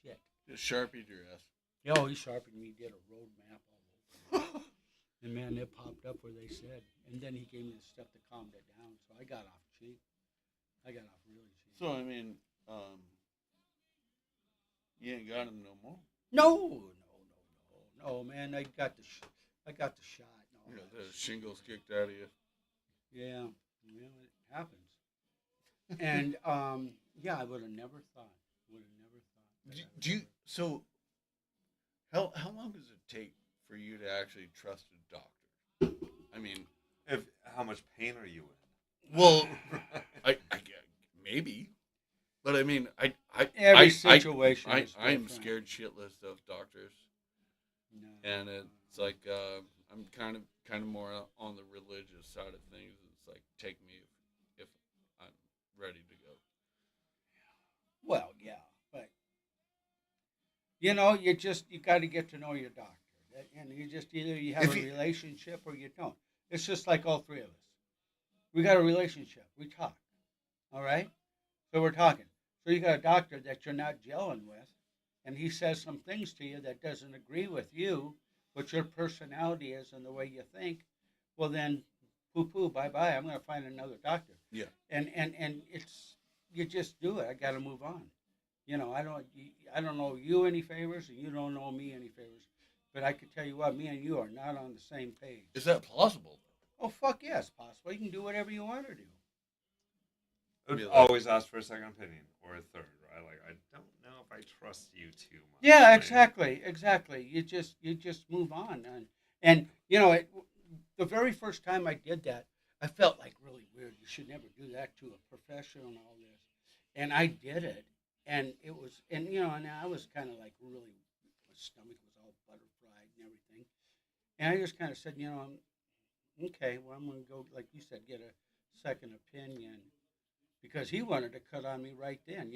shit. Just sharpied your ass. Oh, he sharpened me, did a road map all over. And man, it popped up where they said. And then he gave me the stuff that calmed it down. So I got off cheap. I got off really cheap. So I mean, you ain't got him no more. No, man. I got the shot. You got the shingles kicked out of you. Yeah, it happens. And yeah, I would have never thought. Do you? So, how long does it take for you to actually trust a doctor? I mean, How much pain are you in? well, I maybe, but I mean, Every situation. is I am different. scared shitless of doctors, No. and it's like I'm kind of more on the religious side of things. It's like take me if I'm ready to go. Well, yeah, but you got to get to know your doctor, and you just either you have If a you- relationship or you don't. It's just like all three of us. We got a relationship. We talk. All right, so we're talking. So you got a doctor that you're not gelling with, and he says some things to you that doesn't agree with you, what your personality is and the way you think. Well, then, poo, bye. I'm going to find another doctor. Yeah. And it's you just do it. I got to move on. I don't know you any favors, and you don't know me any favors. But I could tell you what, me and you are not on the same page. Is that plausible? Oh, fuck yes, possible. You can do whatever you want to do. I would Be like- always ask for a second opinion or a third, right? Like, I don't know if I trust you too much. Yeah, Like, exactly. You just move on, and the very first time I did that, I felt like really weird. You should never do that to a professional and all this. And I did it, and it was, and I was kind of like really, my stomach was all butterflied and everything. And I just kind of said, okay, well, I'm going to go, like you said, get a second opinion, because he wanted to cut on me right then,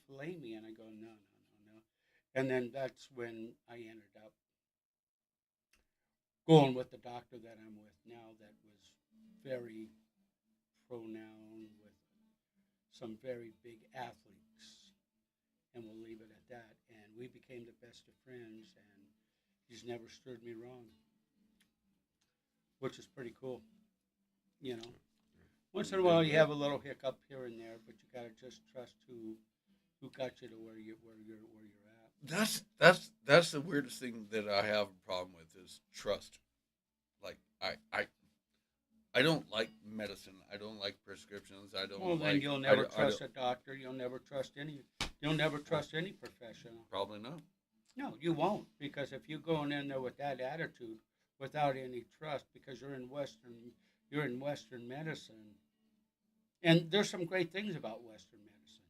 fillet me, and I go, no. And then that's when I ended up going with the doctor that I'm with now, that was very pronoun with some very big athletes, and we'll leave it at that. And we became the best of friends, and he's never steered me wrong, which is pretty cool. Once in a while you have a little hiccup here and there, but you gotta just trust who got you to where you're at. That's the weirdest thing that I have a problem with is trust. Like I don't like medicine. I don't like prescriptions. I don't. Well, then like, you'll I never don't- trust a doctor. You'll never trust any professional. Probably not. No, you won't, because if you're going in there with that attitude, without any trust, because you're in Western medicine, and there's some great things about Western medicine.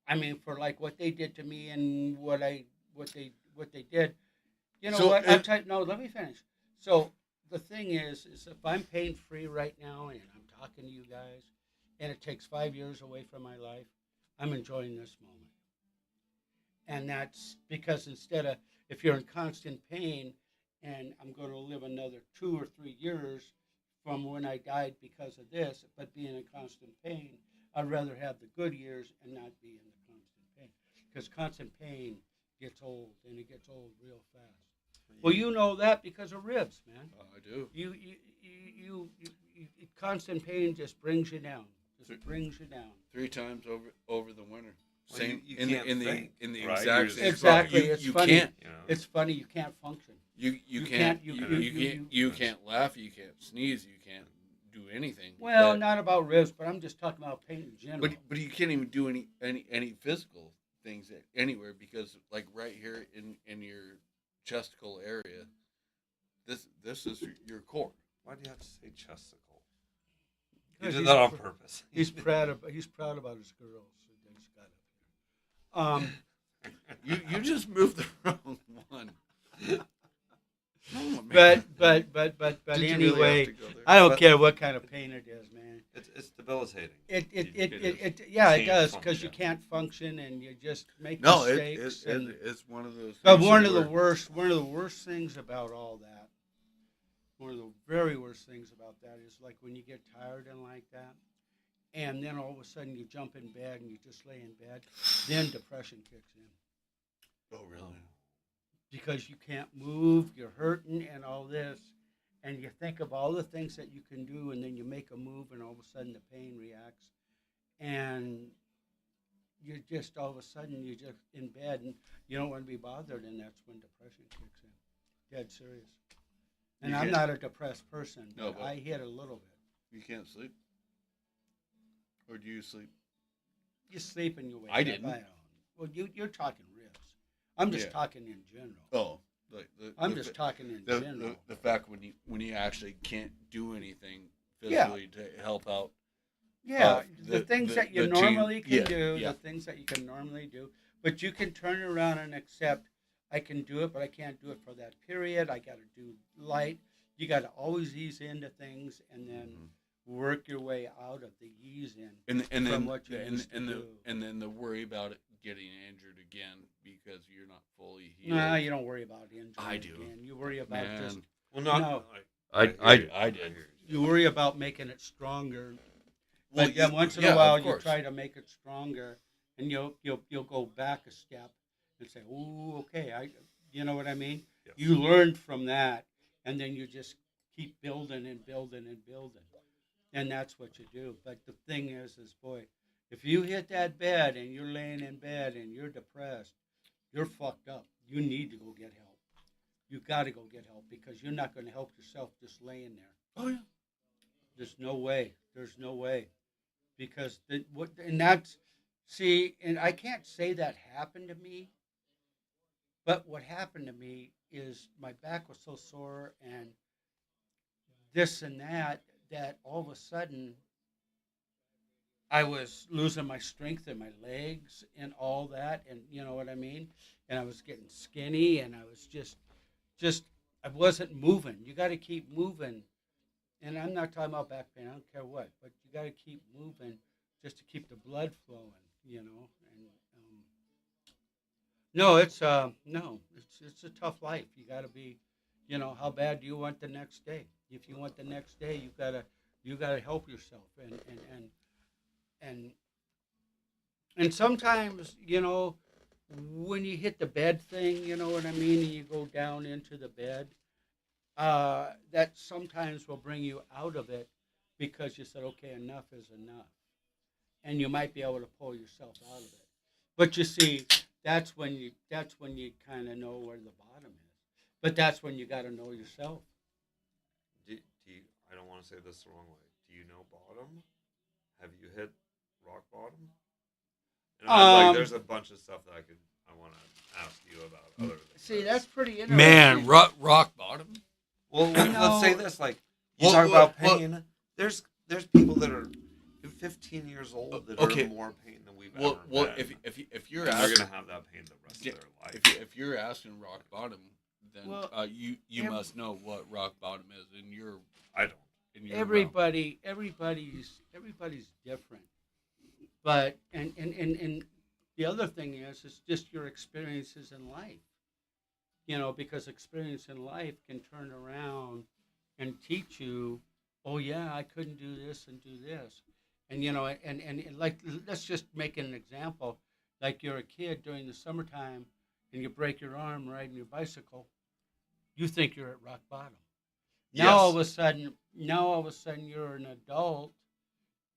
I mean, for like what they did to me and what they did. You know So, what? I'll tell you, no, let me finish. So the thing is if I'm pain free right now and I'm talking to you guys, and it takes 5 years away from my life, I'm enjoying this moment. And that's because instead of, if you're in constant pain and I'm going to live another 2 or 3 years from when I died because of this, but being in constant pain, I'd rather have the good years and not be in the constant pain. Because constant pain gets old, and it gets old real fast. Well, you know that because of ribs, man. I do. You constant pain just brings you down. Just brings you down. 3 times over the winter. Well, Same you in can't the think, in the right? exact You're same just- Exactly. spot. It's You funny. can't. You know? It's funny. You can't function. You You can't can't- you- you can't laugh. You can't sneeze. You can't do anything. Well, that- not about ribs, but I'm just talking about pain in general. But you can't even do any physical things anywhere because like right here in your chesticle area, this is your core. Why do you have to say chesticle? You Because did he's that on pr- purpose. He's proud about his girls. He's You just moved the wrong one. Oh, man. But Did you really anyway, have to go there? I don't But care what kind of pain it is, man. It's debilitating. It You yeah, it can't does, because you function. can't function and you just make No, mistakes. and, it's one of those. but things one that of the where- worst things about all that, one of the very worst things about that is like when you get tired and like that, and then all of a sudden you jump in bed and you just lay in bed, then depression kicks in Oh, really? because you can't move, you're hurting and all this, and you think of all the things that you can do, and then you make a move, and all of a sudden the pain reacts, and you just all of a sudden you're just in bed and you don't want to be bothered, and that's when depression kicks in. Dead serious. And You I'm can't- not a depressed person, No, but but- I hit a little bit. You can't sleep, or do you sleep? You sleep and you wake I up. didn't. Don't. Well, you're talking ribs. I'm just Yeah. talking in general. Oh, I'm just talking in general. the fact when you actually can't do anything Yeah. physically to help out. Yeah, the the- things the- that you the team- normally can yeah, do, yeah. the things that you can normally do, but you can turn around and accept, I can do it, but I can't do it for that period. I got to do light. You got to always ease into things and then work your way out of the ease in. And From then what you used to do. and then the worry about it getting injured again because you're not fully healed. Nah, you don't worry about injury. I do. Again. You worry about Man. just Well, not. No. I did. you worry about making it stronger. Well, But then once in yeah, a while of you course. try to make it stronger, and you'll go back a step and say, "Ooh, okay, you know what I mean?" Yes. You learned from that, and then you just keep building and building and building, and that's what you do. But the thing is boy, if you hit that bed and you're laying in bed and you're depressed, you're fucked up. You need to go get help. You got to go get help because you're not going to help yourself just laying there. Oh yeah. There's no way. There's no way. Because and that's and I can't say that happened to me, but what happened to me is my back was so sore and this and that all of a sudden I was losing my strength in my legs and all that, and you know what I mean? And I was getting skinny and I was just I wasn't moving. You got to keep moving. And I'm not talking about back pain. I don't care what, but you got to keep moving just to keep the blood flowing, you know. And no, it's a tough life. You got to be, you know, how bad do you want the next day? If you want the next day, you gotta help yourself. And sometimes, you know, when you hit the bed thing, you know what I mean, and you go down into the bed. That sometimes will bring you out of it because you said, okay, enough is enough. And you might be able to pull yourself out of it. But you see, that's when you kind of know where the bottom is. But that's when you got to know yourself. Do you, I don't want to say this the wrong way. Do you know bottom? Have you hit rock bottom? And there's a bunch of stuff that I want to ask you about. Other than See, that's pretty interesting. Man, rock bottom. Well, let's say No. this: like you Well, talk about well, pain. There's people that are 15 years old that Okay. are in more pain than we've Well, ever been. if you're and they're asking, gonna have that pain the rest Yeah, of their life. if you're asking rock bottom, then Well, you ev- must know what rock bottom is in your I don't. realm. Everybody's different. But and the other thing is just your experiences in life. You know, because experience in life can turn around and teach you, oh yeah, I couldn't do this and do this. And you know, and like let's just make an example. Like you're a kid during the summertime and you break your arm riding your bicycle, you think you're at rock bottom. Now Yes. all of a sudden you're an adult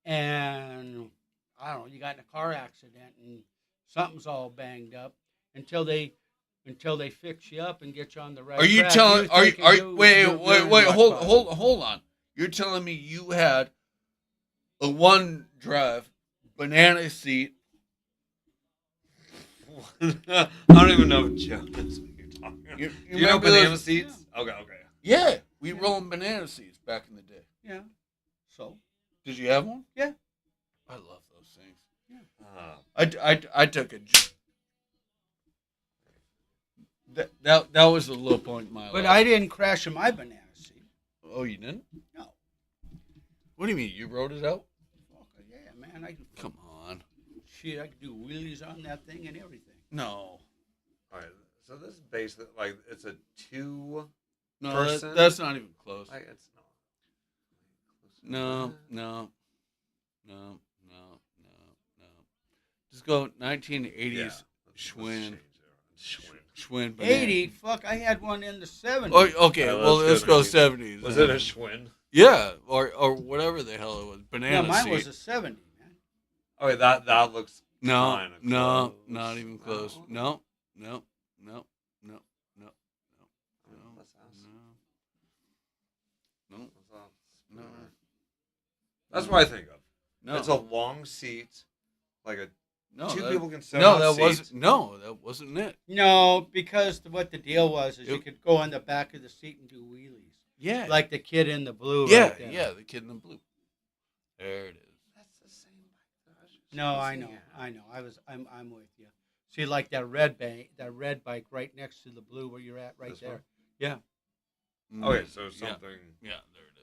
and I don't know, you got in a car accident and something's all banged up until they fix you up and get you on the right Are you track. telling? You're Are you? thinking Are you're wait? in Hold rock bottom. hold on. You're telling me you had a one drive banana seat? I don't even know if Joe knows what you're talking about. You Do you know remember banana those- seats? Okay. Yeah, we Yeah. rolling banana seats back in the day. Yeah. So Did you have one? Yeah. I love those things. Uh, I took a That was the low point in my life. But I didn't crash in my banana seat. Oh, you didn't? No. What do you mean? You rode it out? Fuck, yeah, man. Come on. Shit, I could do wheelies on that thing and everything. No. All right. So this is basically like it's a two. No, Person? that's not even close. Like it's not. No. Just go 1980s Yeah, let's Schwinn. change it. Schwinn banana. 80? Fuck, I had one in the 70s. Oh, okay, well, let's go 70s. Was it a Schwinn? Yeah, or whatever the hell it was. Banana yeah, mine seat. was a 70, man. Okay, that looks No, kinda no, close. not even close. No. No. Let's ask. No. Let's ask. No. That's what I think of. No. It's a long seat, like a no, two that- people can sit No, on that seat. wasn't. No, that wasn't it. No, because what the deal was is you It- could go on the back of the seat and do wheelies. Yeah. Like the kid in the blue yeah, right there. yeah, the kid in the blue. There it is. That's the same bike. No, I know. I'm with you. See, like that red bike right next to the blue where you're at right This there. one? Yeah. Okay, so Yeah. something Yeah, there it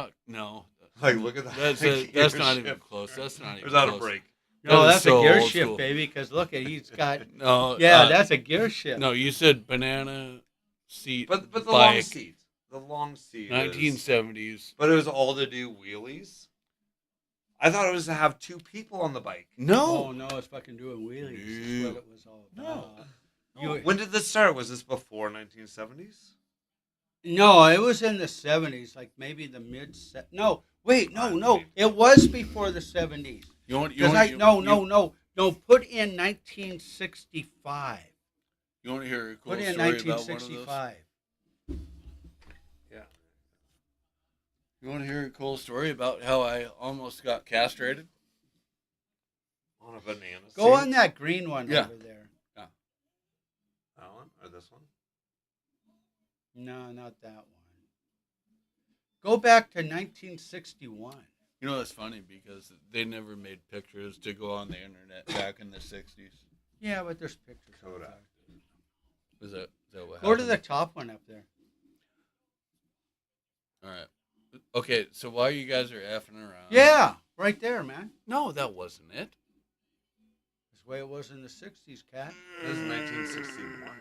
is. No. like look at that. That's gear not even shift. close. That's not even There's not close. a brake. No, That is that's so a gear old shift, school. baby. Because look at he's got. No. Yeah, that's a gear shift. No, you said banana seat. But the bike, long seat. The long seat. 1970s. But it was all to do wheelies. I thought it was to have two people on the bike. No. Oh no, it's fucking doing wheelies. That's what it was all about. You- When did this start? Was this before 1970s? No, it was in the 70s, like maybe the No, wait, no. It was before the 70s. You want Because no. Put in 1965. You want to hear a cool Put in story about one of those? 1965. Yeah. You want to hear a cool story about how I almost got castrated? On a banana seat. Go on that green one Yeah. over there. That one or this one? No, not that one. Go back to 1961. You know, it's funny because they never made pictures to go on the internet back in the 60s. Yeah, but there's pictures. of Kodak. that. Is that what Go to the happened? top one up there. All right. Okay, so while you guys are effing around. Yeah, right there, man. No, that wasn't it. That's the way it was in the 60s, Cat. This is 1961.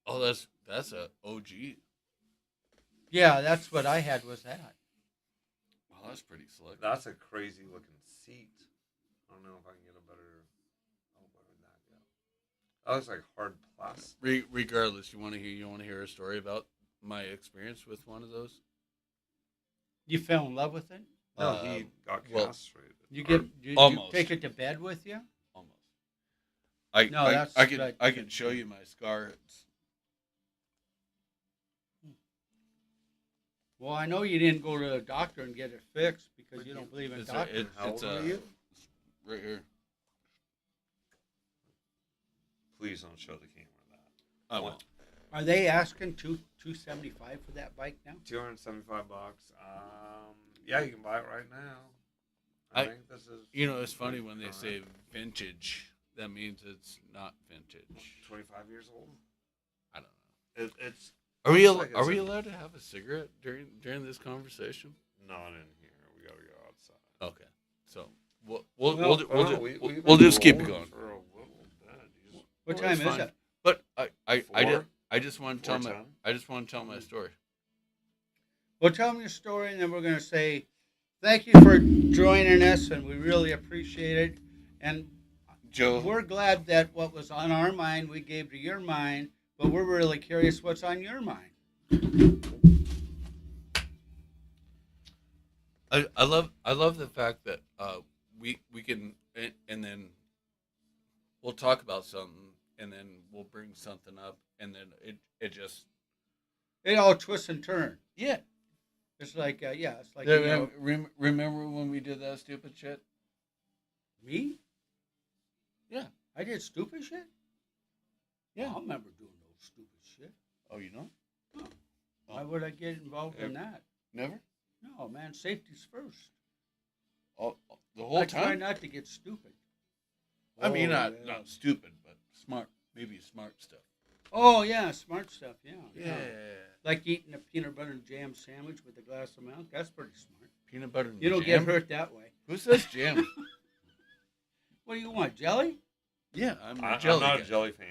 Oh, that's a OG. Yeah, that's what I had was that. Wow, that's pretty slick. That's a crazy looking seat. I don't know if I can get a better. Oh, where would that go? That looks like hard plastic. Regardless, you want to hear a story about my experience with one of those? You fell in love with it? No, he got well, castrated. You almost. take it to bed with you? Almost. No, that's I can like- I can show you my scar. Well, I know you didn't go to a doctor and get it fixed because But you you- don't believe in It's doctors. How old are you? Right here. Please don't show the camera that. I What? won't. Are they asking $275 for that bike now? $275. Yeah, you can buy it right now. I think this is. You know, it's funny when they Alright. say vintage. That means it's not vintage. 25 years old. I don't know. It's Are we looks like it's a- allowed to have a cigarette during this conversation? not in here. We gotta go outside. Okay, so Well, we'll just keep it going. For a little bit. What Well, time it's is fine. it? But I Four? just want to tell my 4:10? story. Well, tell me your story, and then we're going to say thank you for joining us, and we really appreciate it. And Joe, we're glad that what was on our mind we gave to your mind, but we're really curious what's on your mind. I love the fact that we can and then we'll talk about something and then we'll bring something up and then it just It all twists and turns. yeah. It's like, it's like, Remember when we did that stupid shit? me? Yeah. I did stupid shit? Yeah. I remember doing those stupid shit. Oh, you know? Why would I get involved in that? Never? No, man, safety's first. Oh, the whole I try time? not to get stupid. I mean, Oh, not yeah. stupid, but smart. Maybe smart stuff. Oh yeah, smart stuff. Yeah. Yeah. Like eating a peanut butter and jam sandwich with a glass of milk. That's pretty smart. Peanut butter and You don't jam? get hurt that way. Who says jam? What do you want? Jelly? Yeah, I'm a I'm jelly not guy. a jelly fan.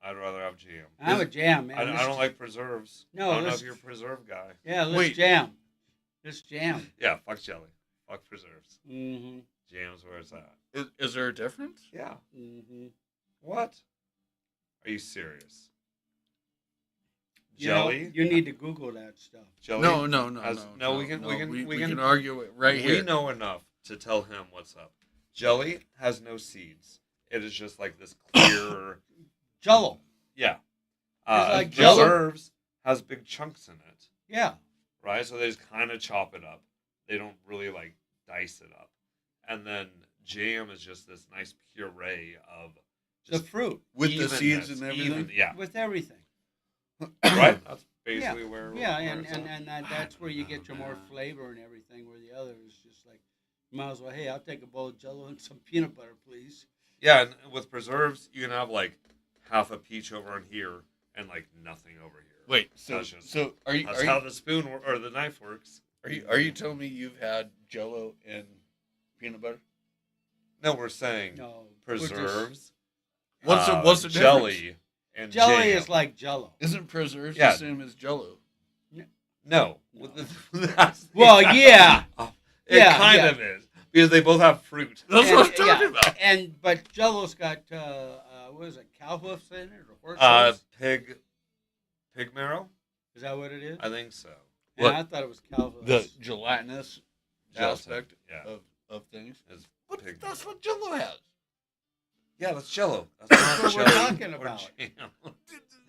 I'd rather have jam. I'm a jam man. I Let's- don't like preserves. No, I don't know let's- if you're a preserve guy. Yeah, let's Wait. jam. Let's jam. Yeah, fuck jelly. Fuck preserves. Mm-hmm. Jam's where it's at. Is there a difference? Yeah. Mm-hmm. What? Are you serious? You know, Jelly? you need to Google that stuff. Jelly? No. We We can can argue it right we here. know enough to tell him what's up. Jelly has no seeds. It is just like this clear. Jello. Yeah. like Jell-O. Preserves has big chunks in it, Yeah. right? So they just kind of chop it up. They don't really like dice it up. And then jam is just this nice puree of The just fruit With the evenness, seeds and everything? even- yeah. with everything. Right? That's basically where. Yeah, where and, it's at. that's where you get your more flavor and everything, where the other is just like, you might as well, hey, I'll take a bowl of Jello and some peanut butter, please. Yeah, and with preserves, you can have like half a peach over in here and like nothing over here. Wait, so That's just- so are you That's how the spoon or the knife works. are you telling me you've had Jello and peanut butter? No, we're saying No. we're just- preserves. What's the difference? jelly and Jelly jam. is like Jello. Isn't preserves Yeah. the same as Jello? No. No. That's Well, yeah. It Yeah, kind yeah. of is because they both have fruit. That's And- what I'm talking yeah, about. And but Jello's got what is it, cow hoofs in it or horse hoofs? Pig marrow. Is that what it is? I think so. Yeah, What? I thought it was cow hoofs. The gelatinous Gelatin, aspect yeah. of things. Is But pig that's what Jello has. Yeah, that's Jello. That's not what we're jelly talking or about. jam.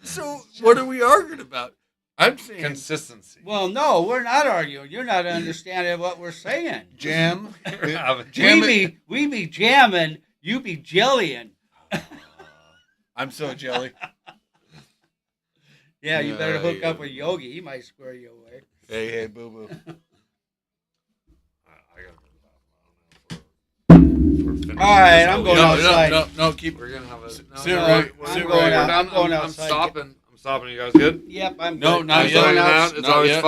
So what are we arguing about? I'm saying Consistency. Well, no, we're not arguing. You're not understanding what we're saying. jam. We're having- Jam we be jamming, you be jellying. I'm so jelly. Yeah, you better hook Yeah. up with Yogi. He might square you away. Hey, boo boo. I gotta go to the bathroom. We're finished All right, this I'm whole going video. outside. No, keep. We're gonna have a. Sit No, right- no, sit we're right going here. out. I'm going I'm outside. stopping. I'm stopping. You guys good? Yep, I'm No, good. not I'm yet. going Going outside. out. It's Not always yet. fun.